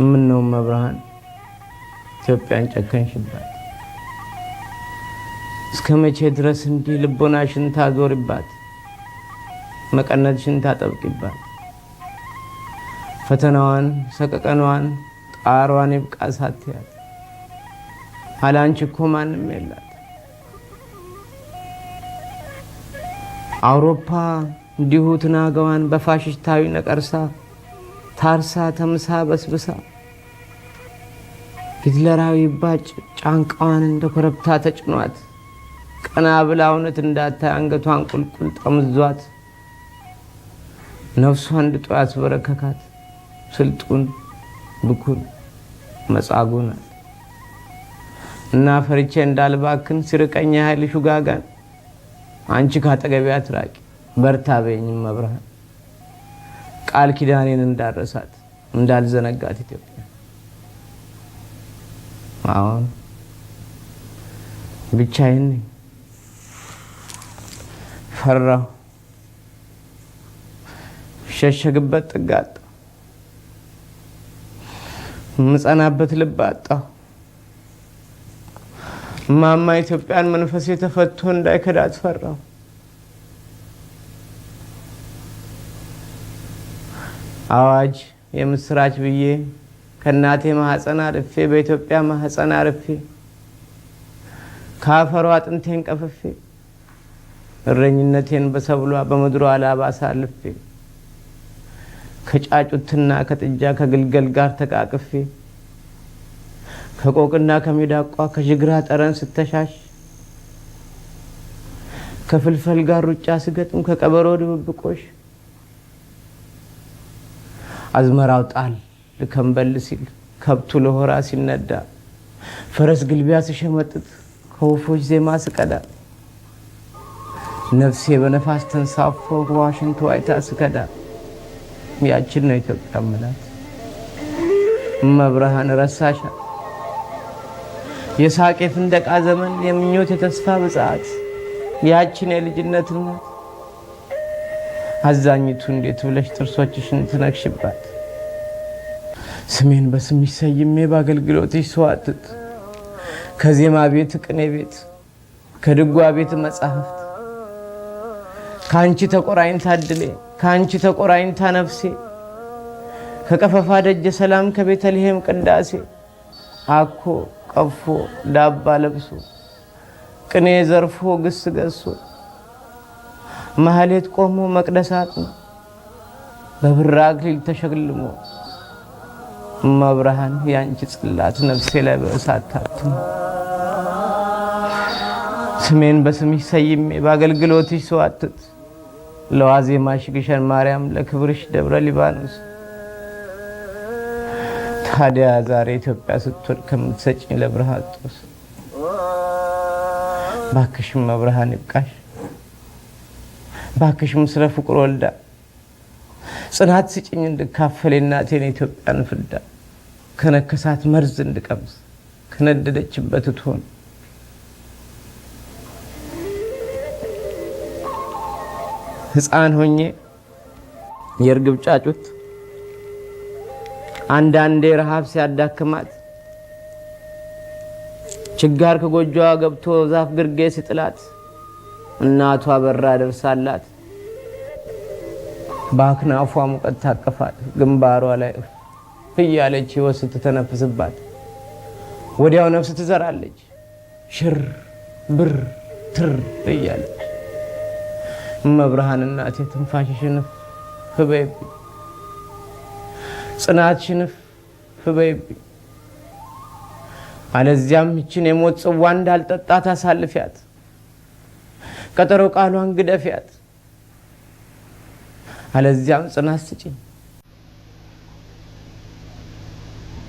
ምን ነው መብርሃን ኢትዮጵያን ጨከንሽባት? እስከ መቼ ድረስ እንዲህ ልቦናሽን ታዞርባት መቀነትሽን ታጠብቂባት? ፈተናዋን ሰቀቀኗን ጣሯን ይብቃ ሳትያት አላንቺ እኮ ማንም የላት። አውሮፓ እንዲሁ ትናገዋን በፋሽስታዊ ነቀርሳ ታርሳ ተምሳ በስብሳ ሂትለራዊ ባጭ ጫንቃዋን እንደ ኮረብታ ተጭኗት ቀና ብላ እውነት እንዳታይ አንገቷን ቁልቁል ጠምዟት ነፍሷን እንድጦ ያስበረከካት ስልጡን ብኩል መጻጉዕ ናት። እና ፈርቼ እንዳልባክን ሲርቀኝ ኃይልሽ ጋጋን አንቺ ካጠገቢያ ትራቂ በርታ በይኝም መብርሃን ቃል ኪዳኔን እንዳረሳት እንዳልዘነጋት ኢትዮጵያ። አሁን ብቻዬን ፈራሁ ሸሸግበት ጥጋጣ ምጸናበት ልብ አጣሁ። ማማ ኢትዮጵያን መንፈሴ ተፈቶ እንዳይከዳት ፈራሁ። አዋጅ የምስራች ብዬ ከናቴ ማህፀን አርፌ በኢትዮጵያ ማህፀን አርፌ ካፈሯ አጥንቴን ቀፍፌ እረኝነቴን በሰብሏ በምድሯ ላባ አሳልፌ ከጫጩትና ከጥጃ ከግልገል ጋር ተቃቅፌ ከቆቅና ከሚዳቋ ከጅግራ ጠረን ስተሻሽ ከፍልፈል ጋር ሩጫ ስገጥም ከቀበሮ ድብብቆሽ አዝመራው ጣል ልከምበል ሲል ከብቱ ለሆራ ሲነዳ ፈረስ ግልቢያ ሲሸመጥጥ ከወፎች ዜማ ስቀዳ ነፍሴ በነፋስ ተንሳፎ ዋሽንት ዋይታ ስከዳ ያችን ነው ኢትዮጵያ ምላት። መብርሃን ረሳሻ የሳቄ ፍንደቃ ዘመን የምኞት የተስፋ ብጻት ያችን የልጅነት እናት አዛኝቱ እንዴት ብለሽ ጥርሶችሽን ትነክሽባት? ስሜን በስምሽ ሰይሜ በአገልግሎትሽ ሰዋትት ከዜማ ቤት ቅኔ ቤት ከድጓ ቤት መጻሕፍት ካንቺ ተቆራኝታ ድሌ ካንቺ ተቆራኝታ ነፍሴ ከቀፈፋ ደጀ ሰላም ከቤተልሔም ቅዳሴ አኮ ቀፎ ዳባ ለብሶ ቅኔ ዘርፎ ግስ ገሶ ማህሌት ቆሞ መቅደሳት በብር አክሊል ተሸልሞ መብርሃን ያንቺ ጽላት ነፍሴ ላይ በእሳት ታትሞ ስሜን በስምሽ ሰይሜ በአገልግሎትሽ ሰዋትት ለዋዜማሽ ግሸን ማርያም ለክብርሽ ደብረ ሊባኖስ ታዲያ ዛሬ ኢትዮጵያ ስትወድ ከምትሰጭኝ ለብርሃጦስ ባክሽም መብርሃን ይብቃሽ ባክሽም ስለ ፍቅር ወልዳ ጽናት ስጭኝ እንድካፈል እናቴን ኢትዮጵያን ፍዳ ከነከሳት መርዝ እንድቀምስ ከነደደችበት ትሆን ሕፃን ሆኜ የርግብ ጫጩት አንዳንዴ ረሃብ ሲያዳክማት ችጋር ከጎጆዋ ገብቶ ዛፍ ግርጌ ሲጥላት እናቷ በራ ደርሳላት ባክናፏ ሙቀት ታቀፋት ግንባሯ ላይ እያለች ሕይወት ስትተነፍስባት ወዲያው ነፍስ ትዘራለች ሽር ብር ትር እያለች መብርሃን እናቴ ትንፋሽሽን ፍበይብኝ ጽናትሽን ፍበይብኝ አለዚያም እችን የሞት ጽዋ እንዳልጠጣት አሳልፊያት ቀጠሮ ቃሏን ግደፊያት አለዚያም ጽናት ስጪኝ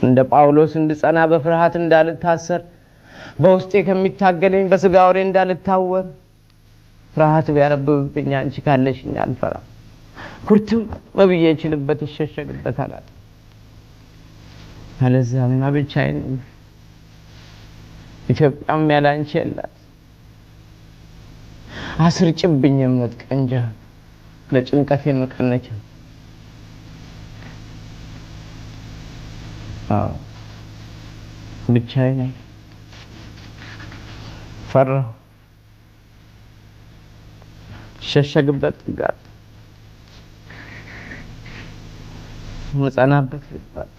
እንደ ጳውሎስ እንድጸና በፍርሃት እንዳልታሰር በውስጤ ከሚታገለኝ በስጋ ወሬ እንዳልታወር ፍርሃት ቢያረብብኝ አንቺ ካለሽኝ አልፈራም ኩርትም በብዬ እችልበት ይሸሸግበታል አለዚያማ ብቻዬን ኢትዮጵያም ያለ አንቺ የላት አስርጭብኝ እምነት ቀንጃ ለጭንቀቴ መቀነቻ ብቻዬን ፈራሁ ሸሸግበት ጋር መጻናበት ይባል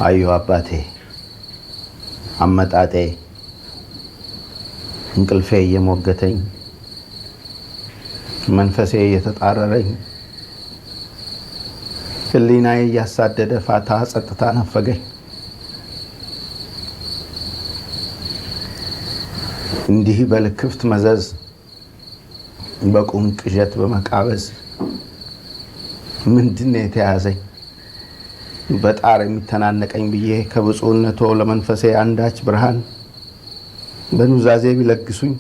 አዩ አባቴ አመጣጤ እንቅልፌ እየሞገተኝ መንፈሴ እየተጣረረኝ ህሊናዬ እያሳደደ ፋታ ጸጥታ ነፈገኝ እንዲህ በልክፍት መዘዝ በቁም ቅዠት በመቃበዝ ምንድነው የተያዘኝ በጣር የሚተናነቀኝ ብዬ ከብፁዕነቶ ለመንፈሴ አንዳች ብርሃን በኑዛዜ ቢለግሱኝ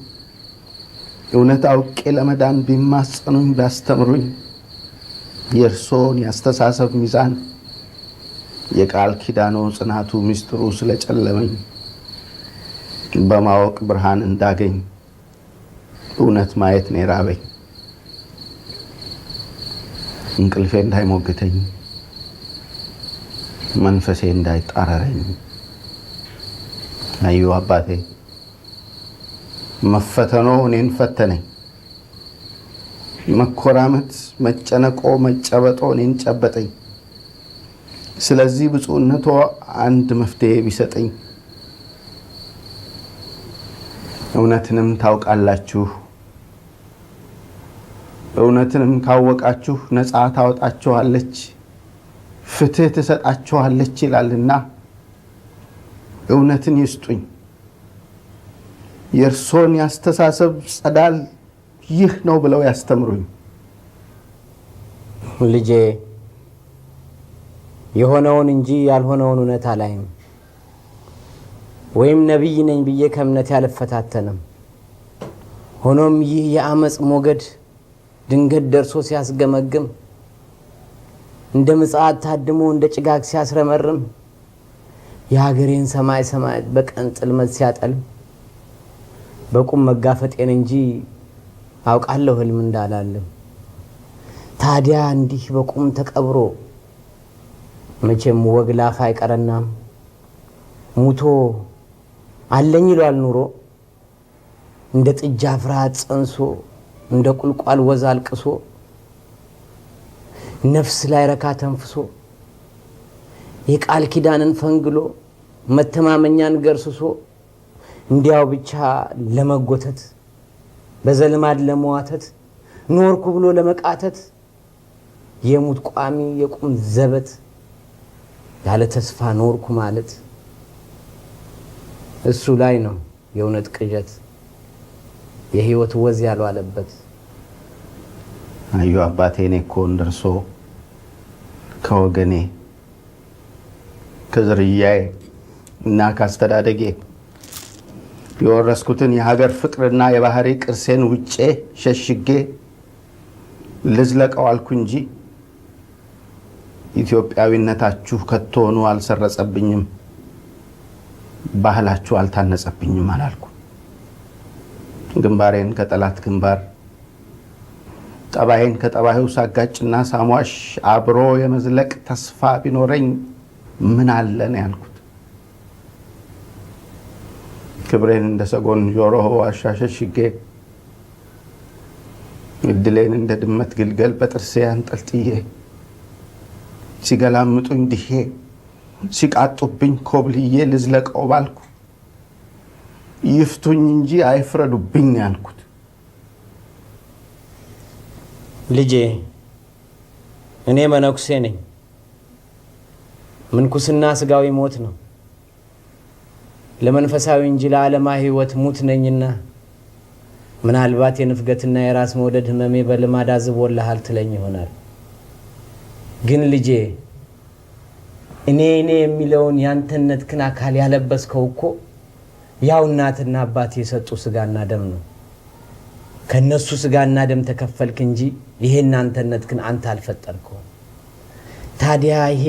እውነት አውቄ ለመዳን ቢማጸኑኝ ቢያስተምሩኝ የእርሶን ያስተሳሰብ ሚዛን የቃል ኪዳኑ ጽናቱ ሚስጥሩ ስለጨለመኝ በማወቅ ብርሃን እንዳገኝ እውነት ማየት ነው የራበኝ። እንቅልፌ እንዳይሞግተኝ መንፈሴ እንዳይጣረረኝ አዩ አባቴ መፈተኖ እኔን ፈተነኝ። መኮራመት መጨነቆ መጨበጦ እኔን ጨበጠኝ። ስለዚህ ብፁዕነቶ አንድ መፍትሄ ቢሰጠኝ እውነትንም ታውቃላችሁ እውነትንም ካወቃችሁ ነፃ ታወጣችኋለች ፍትህ ትሰጣችኋለች ይላልና እውነትን ይስጡኝ። የእርሶን ያስተሳሰብ ጸዳል ይህ ነው ብለው ያስተምሩኝ። ልጄ የሆነውን እንጂ ያልሆነውን እውነት አላይም ወይም ነብይ ነኝ ብዬ ከእምነት ያልፈታተንም። ሆኖም ይህ የአመጽ ሞገድ ድንገት ደርሶ ሲያስገመግም እንደ ምጽአት ታድሞ እንደ ጭጋግ ሲያስረመርም የሀገሬን ሰማይ በቀን ጥልመት ሲያጠልም በቁም መጋፈጤን እንጂ አውቃለሁ ህልም እንዳላለም። ታዲያ እንዲህ በቁም ተቀብሮ መቼም ወግ ላፍ አይቀረናም። ሙቶ አለኝ ይሏል ኑሮ እንደ ጥጃ ፍርሃት ጸንሶ እንደ ቁልቋል ወዝ አልቅሶ ነፍስ ላይ ረካ ተንፍሶ የቃል ኪዳንን ፈንግሎ መተማመኛን ገርስሶ እንዲያው ብቻ ለመጎተት በዘልማድ ለመዋተት ኖርኩ ብሎ ለመቃተት የሙት ቋሚ የቁም ዘበት ያለ ተስፋ ኖርኩ ማለት እሱ ላይ ነው የእውነት ቅዠት የህይወት ወዝ ያልዋለበት። አዩ አባቴ እኔ እኮ እንደርሶ ከወገኔ ከዝርያዬ እና ካስተዳደጌ የወረስኩትን የሀገር ፍቅርና የባህሪ ቅርሴን ውጬ ሸሽጌ ልዝለቀው አልኩ እንጂ ኢትዮጵያዊነታችሁ ከቶኑ አልሰረጸብኝም፣ ባህላችሁ አልታነጸብኝም አላልኩ። ግንባሬን ከጠላት ግንባር ጠባይን ከጠባዩ ሳጋጭና ሳሟሽ አብሮ የመዝለቅ ተስፋ ቢኖረኝ ምን አለ ነው ያልኩት። ክብሬን እንደ ሰጎን ጆሮ አሻሸሽጌ እድሌን እንደ ድመት ግልገል በጥርሴ አንጠልጥዬ ሲገላምጡኝ ድሄ ሲቃጡብኝ ኮብልዬ ልዝለቀው ባልኩ ይፍቱኝ እንጂ አይፍረዱብኝ ያልኩት። ልጄ እኔ መነኩሴ ነኝ። ምንኩስና ስጋዊ ሞት ነው። ለመንፈሳዊ እንጂ ለዓለማዊ ህይወት ሙት ነኝና ምናልባት የንፍገትና የራስ መውደድ ህመሜ በልማድ አዝቦልሃል ትለኝ ይሆናል። ግን ልጄ እኔ የሚለውን ያንተነትክን አካል ያለበስከው እኮ ያው እናትና አባት የሰጡ ስጋና ደም ነው። ከነሱ ስጋና ደም ተከፈልክ እንጂ ይሄን አንተነትክን አንተ አልፈጠርከው። ታዲያ ይሄ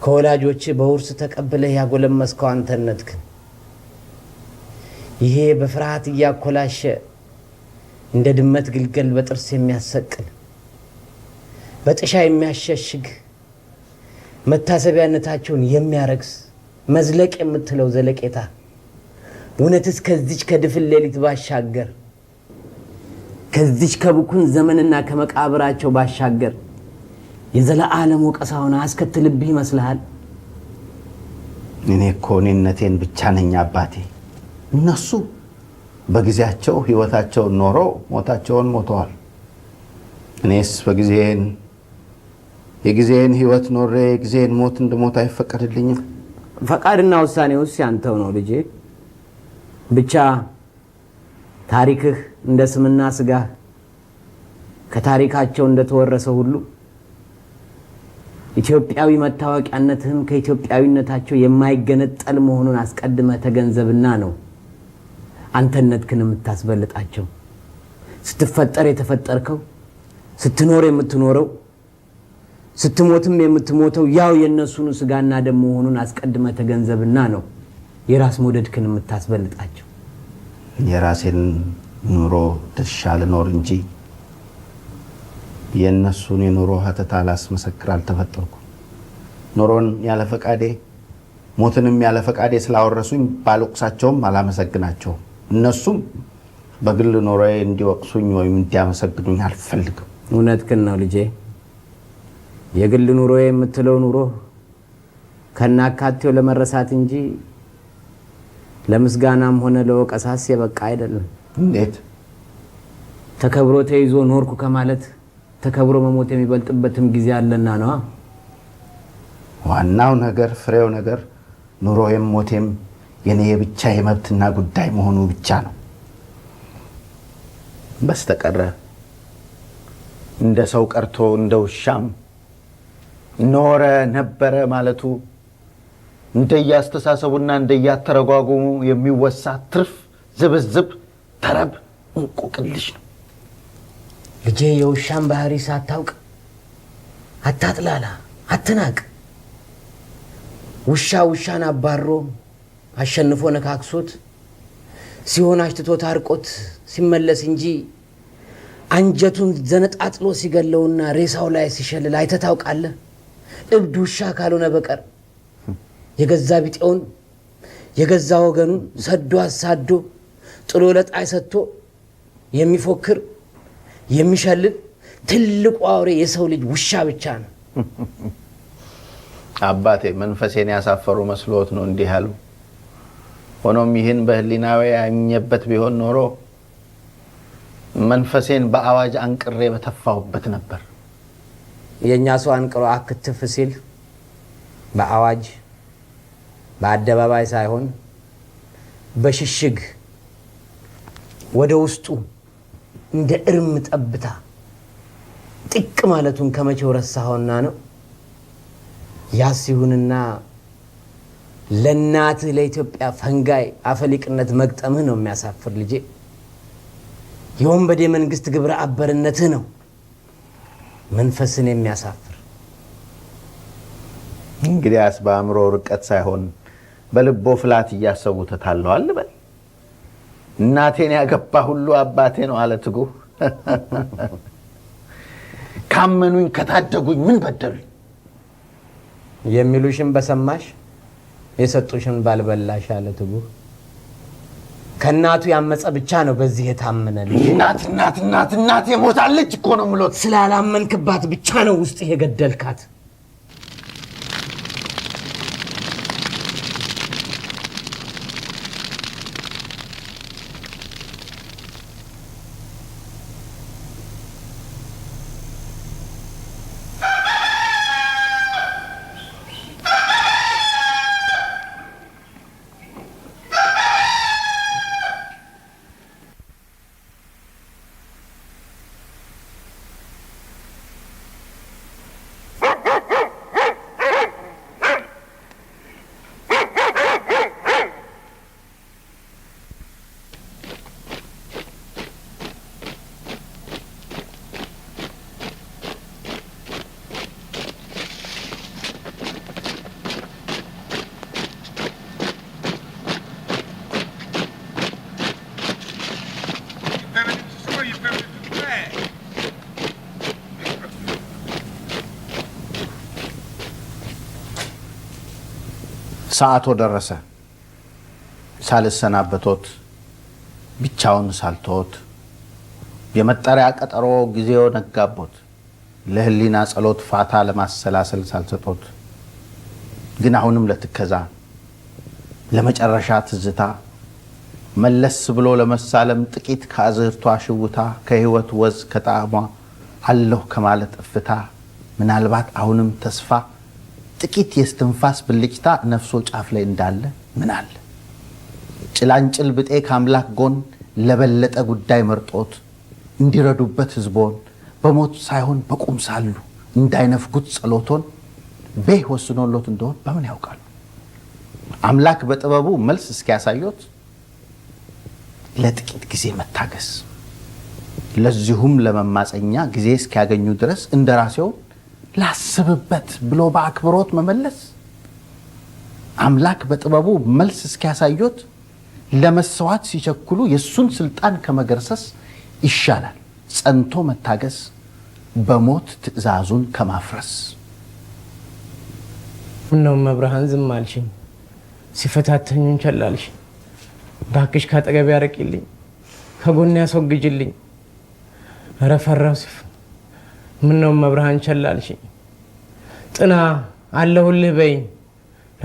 ከወላጆች በውርስ ተቀብለህ ያጎለመስከው አንተነትክን ይሄ በፍርሃት እያኮላሸ እንደ ድመት ግልገል በጥርስ የሚያሰቅል በጥሻ የሚያሸሽግ መታሰቢያነታቸውን የሚያረክስ መዝለቅ የምትለው ዘለቄታ እውነትስ ከዚች ከድፍን ሌሊት ባሻገር ከዚች ከብኩን ዘመንና ከመቃብራቸው ባሻገር የዘላለም ወቀሳውን አስከትልብህ ይመስልሃል? እኔ እኮ እኔነቴን ብቻ ነኝ አባቴ። እነሱ በጊዜያቸው ህይወታቸውን ኖረው ሞታቸውን ሞተዋል። እኔስ የጊዜን ህይወት ኖሬ የጊዜን ሞት እንድሞት አይፈቀድልኝም። ፈቃድና ውሳኔውስ ያንተው ነው ልጄ። ብቻ ታሪክህ እንደ ስምና ስጋህ ከታሪካቸው እንደተወረሰ ሁሉ ኢትዮጵያዊ መታወቂያነትህም ከኢትዮጵያዊነታቸው የማይገነጠል መሆኑን አስቀድመህ ተገንዘብና ነው አንተነትህን የምታስበልጣቸው ስትፈጠር የተፈጠርከው ስትኖር የምትኖረው ስትሞትም የምትሞተው ያው የነሱን ስጋና ደም መሆኑን አስቀድመ ተገንዘብና ነው የራስ መውደድህን የምታስበልጣቸው። የራሴን ኑሮ ተሻለ ኖር እንጂ የነሱን የኑሮ ሀተታ ላስመሰክር አልተፈጠርኩም። ኑሮን ያለ ፈቃዴ ሞትንም ያለ ፈቃዴ ስላወረሱኝ ባልወቅሳቸውም አላመሰግናቸውም። እነሱም በግል ኑሮዬ እንዲወቅሱኝ ወይም እንዲያመሰግኑኝ አልፈልግም። እውነትህን ነው ልጄ። የግል ኑሮዬ የምትለው ኑሮ ከናካቴው ለመረሳት እንጂ ለምስጋናም ሆነ ለወቀሳስ የበቃ አይደለም። እንዴት? ተከብሮ ተይዞ ኖርኩ ከማለት ተከብሮ መሞት የሚበልጥበትም ጊዜ አለና ነው። ዋናው ነገር ፍሬው ነገር ኑሮዬም ሞቴም የኔ ብቻ የመብትና ጉዳይ መሆኑ ብቻ ነው። በስተቀረ እንደ ሰው ቀርቶ እንደ ውሻም ኖረ ነበረ ማለቱ እንደያስተሳሰቡና እንደያተረጓጉሙ የሚወሳ ትርፍ ዝብዝብ ተረብ እንቆቅልሽ ነው። ልጄ የውሻን ባህሪ ሳታውቅ አታጥላላ፣ አትናቅ። ውሻ ውሻን አባሮ አሸንፎ ነካክሶት ሲሆን አሽትቶ ታርቆት ሲመለስ እንጂ አንጀቱን ዘነጣጥሎ ሲገለውና ሬሳው ላይ ሲሸልል አይተህ ታውቃለህ? እብድ ውሻ ካልሆነ በቀር የገዛ ቢጤውን የገዛ ወገኑን ሰዶ አሳዶ ጥሎ ለጣይ ሰጥቶ የሚፎክር የሚሸልል ትልቁ አውሬ የሰው ልጅ ውሻ ብቻ ነው። አባቴ መንፈሴን ያሳፈሩ መስሎት ነው እንዲህ ያሉ። ሆኖም ይህን በህሊናዌ ያኘበት ቢሆን ኖሮ መንፈሴን በአዋጅ አንቅሬ በተፋውበት ነበር። የኛ ሰው አንቅሮ አክትፍ ሲል በአዋጅ በአደባባይ ሳይሆን በሽሽግ ወደ ውስጡ እንደ እርም ጠብታ ጥቅ ማለቱን ከመቼው ረሳኸውና ነው? ያስ ይሁንና ለእናትህ ለኢትዮጵያ ፈንጋይ አፈሊቅነት መግጠምህ ነው የሚያሳፍር ልጄ። የወንበዴ መንግስት ግብረ አበርነትህ ነው መንፈስን የሚያሳፍር። እንግዲያስ በአእምሮ ርቀት ሳይሆን በልቦ ፍላት እያሰቡ ተታለዋል በል። እናቴን ያገባ ሁሉ አባቴ ነው አለ ትጉህ። ካመኑኝ ከታደጉኝ ምን በደሉኝ? የሚሉሽን በሰማሽ የሰጡሽን ባልበላሽ አለ ትጉህ። ከእናቱ ያመፀ ብቻ ነው በዚህ የታመነ ልጅ። እናቴ ሞታለች እኮ ነው የምሎት። ስላላመንክባት ብቻ ነው ውስጥ የገደልካት። ሰዓቱ ደረሰ። ሳልሰናበቶት ብቻውን ሳልተወት የመጠሪያ ቀጠሮ ጊዜው ነጋቦት ለህሊና ጸሎት ፋታ ለማሰላሰል ሳልሰጦት ግን አሁንም ለትከዛ ለመጨረሻ ትዝታ መለስ ብሎ ለመሳለም ጥቂት ከአዝርቷ ሽውታ ከህይወት ወዝ ከጣዕሟ አለሁ ከማለት እፍታ ምናልባት አሁንም ተስፋ ጥቂት የስትንፋስ ብልጭታ ነፍሶ ጫፍ ላይ እንዳለ ምን አለ ጭላንጭል ብጤ ከአምላክ ጎን ለበለጠ ጉዳይ መርጦት እንዲረዱበት ህዝቦን በሞት ሳይሆን በቁም ሳሉ እንዳይነፍጉት ጸሎቶን ቤህ ወስኖሎት እንደሆን በምን ያውቃሉ? አምላክ በጥበቡ መልስ እስኪያሳዩት ለጥቂት ጊዜ መታገስ ለዚሁም ለመማፀኛ ጊዜ እስኪያገኙ ድረስ እንደራሴው ላስብበት ብሎ በአክብሮት መመለስ አምላክ በጥበቡ መልስ እስኪያሳዩት ለመስዋዕት ሲቸኩሉ የሱን ስልጣን ከመገርሰስ ይሻላል ጸንቶ መታገስ በሞት ትእዛዙን ከማፍረስ ነው መብርሃን ዝም አልሽኝ ሲፈታተኙን ቸላልሽ ባክሽ ካጠገብ ያርቂልኝ ከጎን ያስወግጅልኝ ረፈራው ሲፍ ምን ነው መብርሃን ቸላልሽኝ ጥና አለሁልህ በይ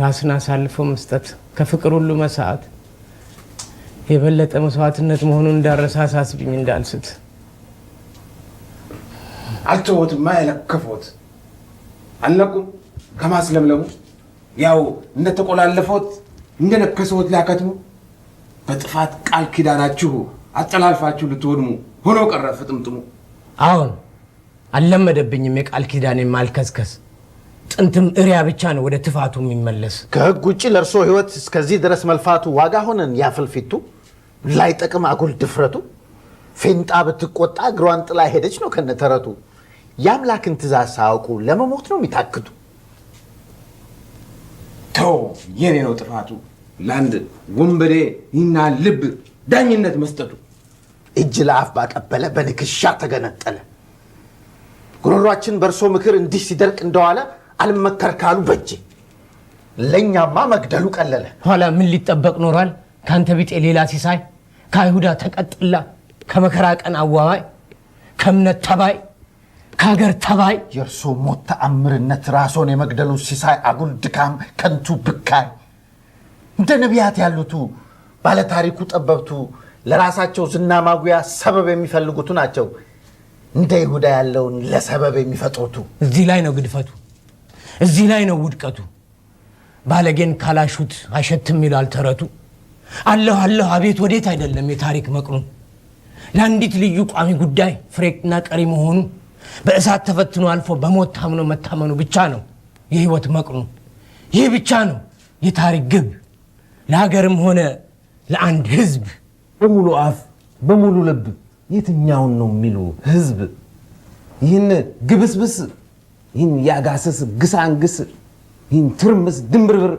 ራስና አሳልፎ መስጠት ከፍቅር ሁሉ መስዋዕት የበለጠ መስዋዕትነት መሆኑን እንዳረሳሳስብኝ እንዳልስት አልተወትማ ያለከፎት አልነቁም ከማስለምለሙ ያው እንደተቆላለፈውት እንደነከሰውት ሊያከትሙ በጥፋት ቃል ኪዳናችሁ አጠላልፋችሁ ልትወድሙ ሆኖ ቀረ ፍጥምጥሙ አሁን አልለመደብኝም የቃል ኪዳኔ ማልከስከስ ጥንትም እሪያ ብቻ ነው ወደ ትፋቱ የሚመለስ ከህግ ውጪ ለርሶ ህይወት እስከዚህ ድረስ መልፋቱ ዋጋ ሆነን ያፈልፊቱ ላይ ጠቅም አጉል ድፍረቱ ፌንጣ ብትቆጣ እግሯን ጥላ ሄደች ነው ከነተረቱ ያምላክን ትእዛዝ ሳያውቁ ለመሞት ነው የሚታክቱ ተው የኔ ነው ጥፋቱ ለአንድ ወንበዴ ይና ልብ ዳኝነት መስጠቱ እጅ ለአፍ ባቀበለ በንክሻ ተገነጠለ ጉሮሯችን በርሶ ምክር እንዲህ ሲደርቅ እንደዋለ አልመከርካሉ በጄ ለኛማ መግደሉ ቀለለ ኋላ ምን ሊጠበቅ ኖሯል ካንተ ቢጤ ሌላ ሲሳይ ከአይሁዳ ተቀጥላ ከመከራ ቀን አዋባይ ከእምነት ተባይ ከሀገር ተባይ የርሶ ሞት ተአምርነት ራስዎን የመግደሉ ሲሳይ አጉል ድካም ከንቱ ብካይ እንደ ነቢያት ያሉቱ ባለታሪኩ ጠበብቱ ለራሳቸው ዝና ማጉያ ሰበብ የሚፈልጉቱ ናቸው እንደ ይሁዳ ያለውን ለሰበብ የሚፈጥሩቱ እዚህ ላይ ነው ግድፈቱ እዚህ ላይ ነው ውድቀቱ ባለጌን ካላሹት አሸትም ይላል ተረቱ አለሁ አለሁ አቤት ወዴት አይደለም የታሪክ መቅኑ ለአንዲት ልዩ ቋሚ ጉዳይ ፍሬቅና ቀሪ መሆኑ በእሳት ተፈትኖ አልፎ በሞት ታምኖ መታመኑ ብቻ ነው የህይወት መቅኑ ይህ ብቻ ነው የታሪክ ግብ ለሀገርም ሆነ ለአንድ ህዝብ በሙሉ አፍ በሙሉ ልብ የትኛውን ነው የሚሉ ህዝብ ይህን ግብስብስ ይህን ያጋሰስ ግሳንግስ ይህን ትርምስ ድንብርብር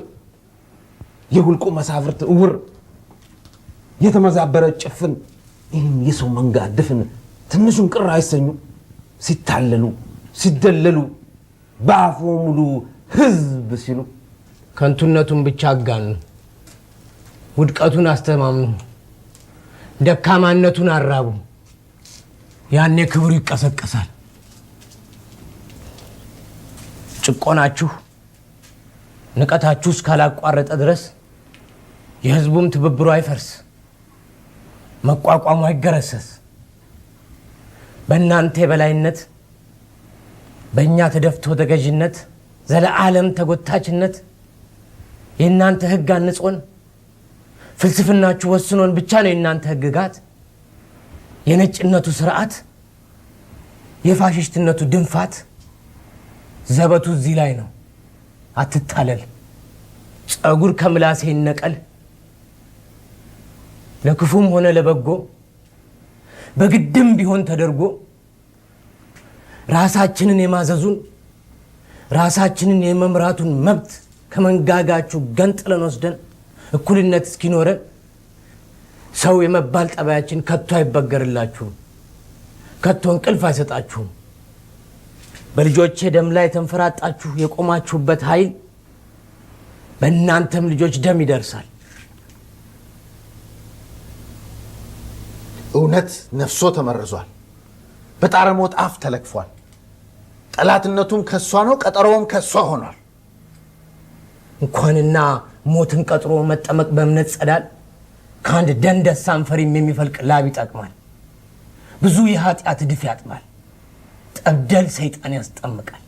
የሁልቁ መሳፍርት እውር የተመዛበረ ጭፍን ይህን የሰው መንጋ ድፍን ትንሹን ቅር አይሰኙ ሲታለሉ ሲደለሉ በአፉ ሙሉ ህዝብ ሲሉ ከንቱነቱን ብቻ አጋኑ ውድቀቱን አስተማምኑ ደካማነቱን አራቡ ያኔ ክብሩ ይቀሰቀሳል ጭቆናችሁ ንቀታችሁ እስካላቋረጠ ድረስ የህዝቡም ትብብሩ አይፈርስ መቋቋሙ አይገረሰስ በእናንተ የበላይነት በእኛ ተደፍቶ ተገዥነት ዘለዓለም ተጎታችነት የእናንተ ህግ አንጾን ፍልስፍናችሁ ወስኖን ብቻ ነው የእናንተ ህግጋት የነጭነቱ ስርዓት የፋሽስትነቱ ድንፋት ዘበቱ እዚህ ላይ ነው አትታለል ጸጉር ከምላሴ ይነቀል ለክፉም ሆነ ለበጎ በግድም ቢሆን ተደርጎ ራሳችንን የማዘዙን ራሳችንን የመምራቱን መብት ከመንጋጋችሁ ገንጥለን ወስደን እኩልነት እስኪኖረን ሰው የመባል ጠባያችን ከቶ አይበገርላችሁም ከቶ እንቅልፍ አይሰጣችሁም በልጆቼ ደም ላይ ተንፈራጣችሁ የቆማችሁበት ኃይል በእናንተም ልጆች ደም ይደርሳል እውነት ነፍሶ ተመርዟል በጣረሞት አፍ ተለክፏል ጠላትነቱም ከሷ ነው ቀጠሮውም ከሷ ሆኗል እንኳንና ሞትን ቀጥሮ መጠመቅ በእምነት ጸዳል ከአንድ ደንደሳም ፈሪም የሚፈልቅ ላብ ይጠቅማል ብዙ የኃጢአት ድፍ ያጥማል ጠብደል ሰይጣን ያስጠምቃል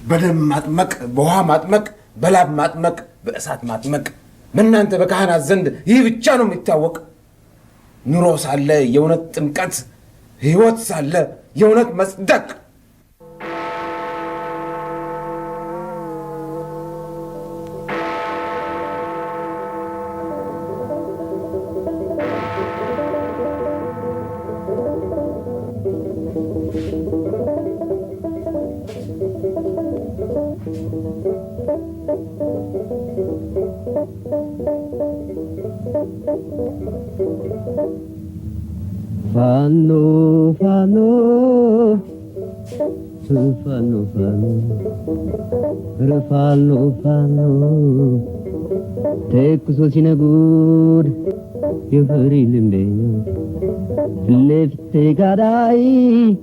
በደም ማጥመቅ በውሃ ማጥመቅ በላብ ማጥመቅ በእሳት ማጥመቅ በእናንተ በካህናት ዘንድ ይህ ብቻ ነው የሚታወቅ ኑሮ ሳለ የእውነት ጥምቀት ህይወት ሳለ የእውነት መጽደቅ Fanno, fanno, fanno, fanno, fanno, fanno, tecco sinagud, io farei l'impegno, lefte gadai,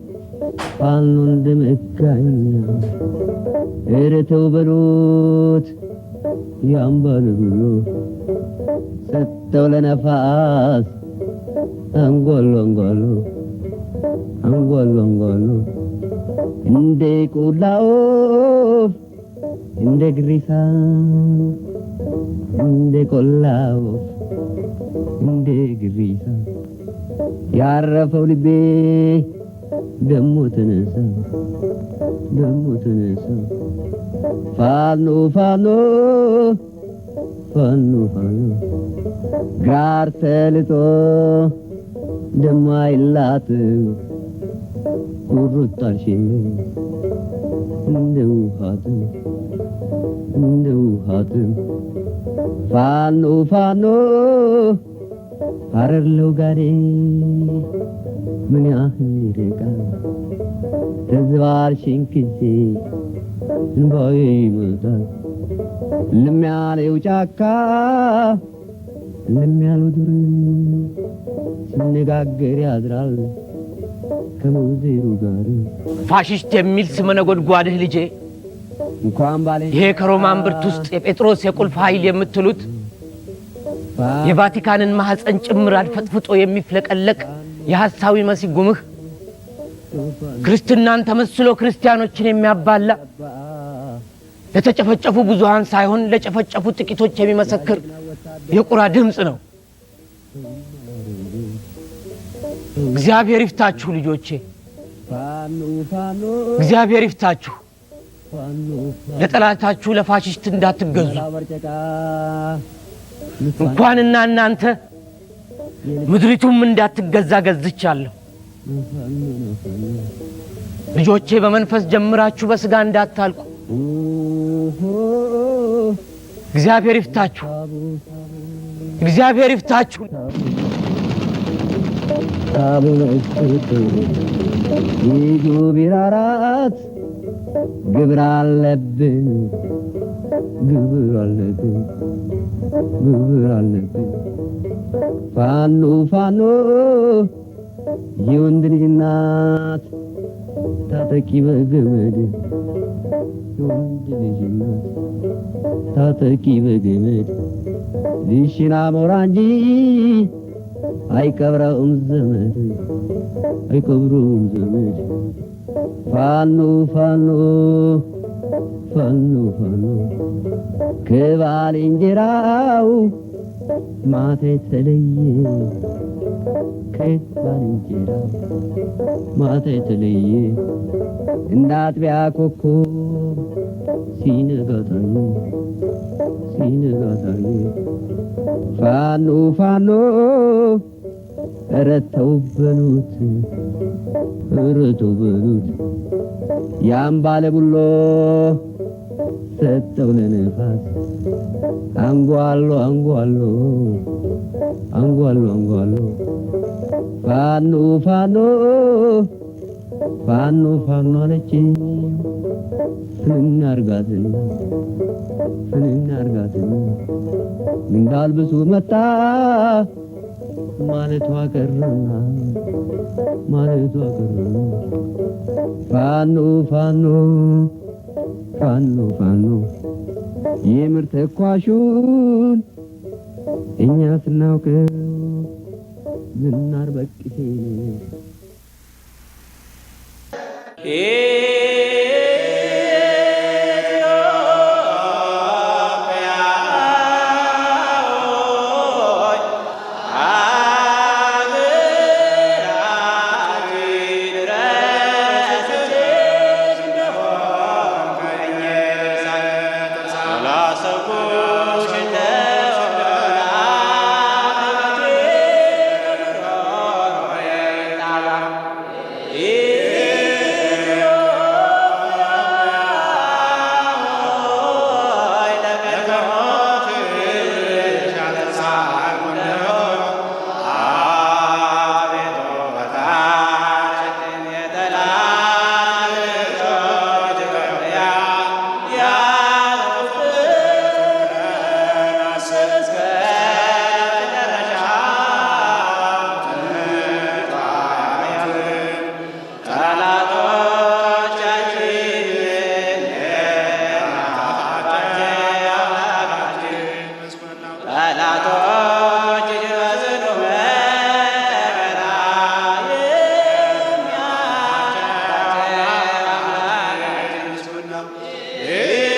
fanno de meccagna, erete uberut, yambalulu, setto le nafas, angolo angolo angolo angolo inde kulao inde grisa inde kulao inde grisa ያረፈው ልቤ ደሞ ተነሳ ፋኖ ፋኖ ፋኖ ፋኖ ጋር ተልጦ ደማይላት ቁርጣልሽኝ እንደው ሃት ፋኖ ፋኖ አረለው ጋሬ ምን ያህል ይርቃል ተዝባርሽኝ ጊዜ እንባዬ ይመጣል ለሚያለው ጫካ ለሚያለው ዱር ስንጋገር ያድራል ከሙዚሩ ጋር ፋሽስት የሚል ስመ ነጎድጓድህ ልጄ እንኳን ባለ ይሄ ከሮማን ብርት ውስጥ የጴጥሮስ የቁልፍ ኃይል የምትሉት የቫቲካንን ማህፀን ጭምር አድፈጥፍጦ የሚፍለቀለቅ የሐሳዊ መሲህ ጉምህ ክርስትናን ተመስሎ ክርስቲያኖችን የሚያባላ ለተጨፈጨፉ ብዙሃን ሳይሆን ለጨፈጨፉ ጥቂቶች የሚመሰክር የቁራ ድምጽ ነው። እግዚአብሔር ይፍታችሁ ልጆቼ፣ እግዚአብሔር ይፍታችሁ። ለጠላታችሁ ለፋሽስት እንዳትገዙ። እንኳንና እናንተ ምድሪቱም እንዳትገዛ ገዝቻለሁ። ልጆቼ በመንፈስ ጀምራችሁ በስጋ እንዳታልቁ። እግዚአብሔር ይፍታችሁ፣ እግዚአብሔር ይፍታችሁ። ይጁ ቢራራት ግብር አለብን ፋኖ ፋኖ የወንድ ልጅ እናት ታጠቂ በገመድ የወንድ ልጅ እናት ታጠቂ በገመድ ልሽና ሞራ እንጂ አይቀብረውም ዘመድ አይቀብረውም ዘመድ ፋኖ ፋኖ ፋኖ ፋኖ ከባልንጀራው ማታ የተለየ ከባልንጀራው ማታ የተለየ እንደ አጥቢያ ኮከብ ሲነጋ ታየ ፋኖ ፋኖ ኧረ ተው በሉት ያን ባለቡሎ ሰጠው ለነፋስ አንጓሎ ፋኖ ፋኖ አለች ፍንን አርጋትና እንዳልብሱ መጣ ማለቷ ቀረና ፋኖ የምር ተኳሹን እኛ ስናውቀው ዝናር በቅቴ Hey!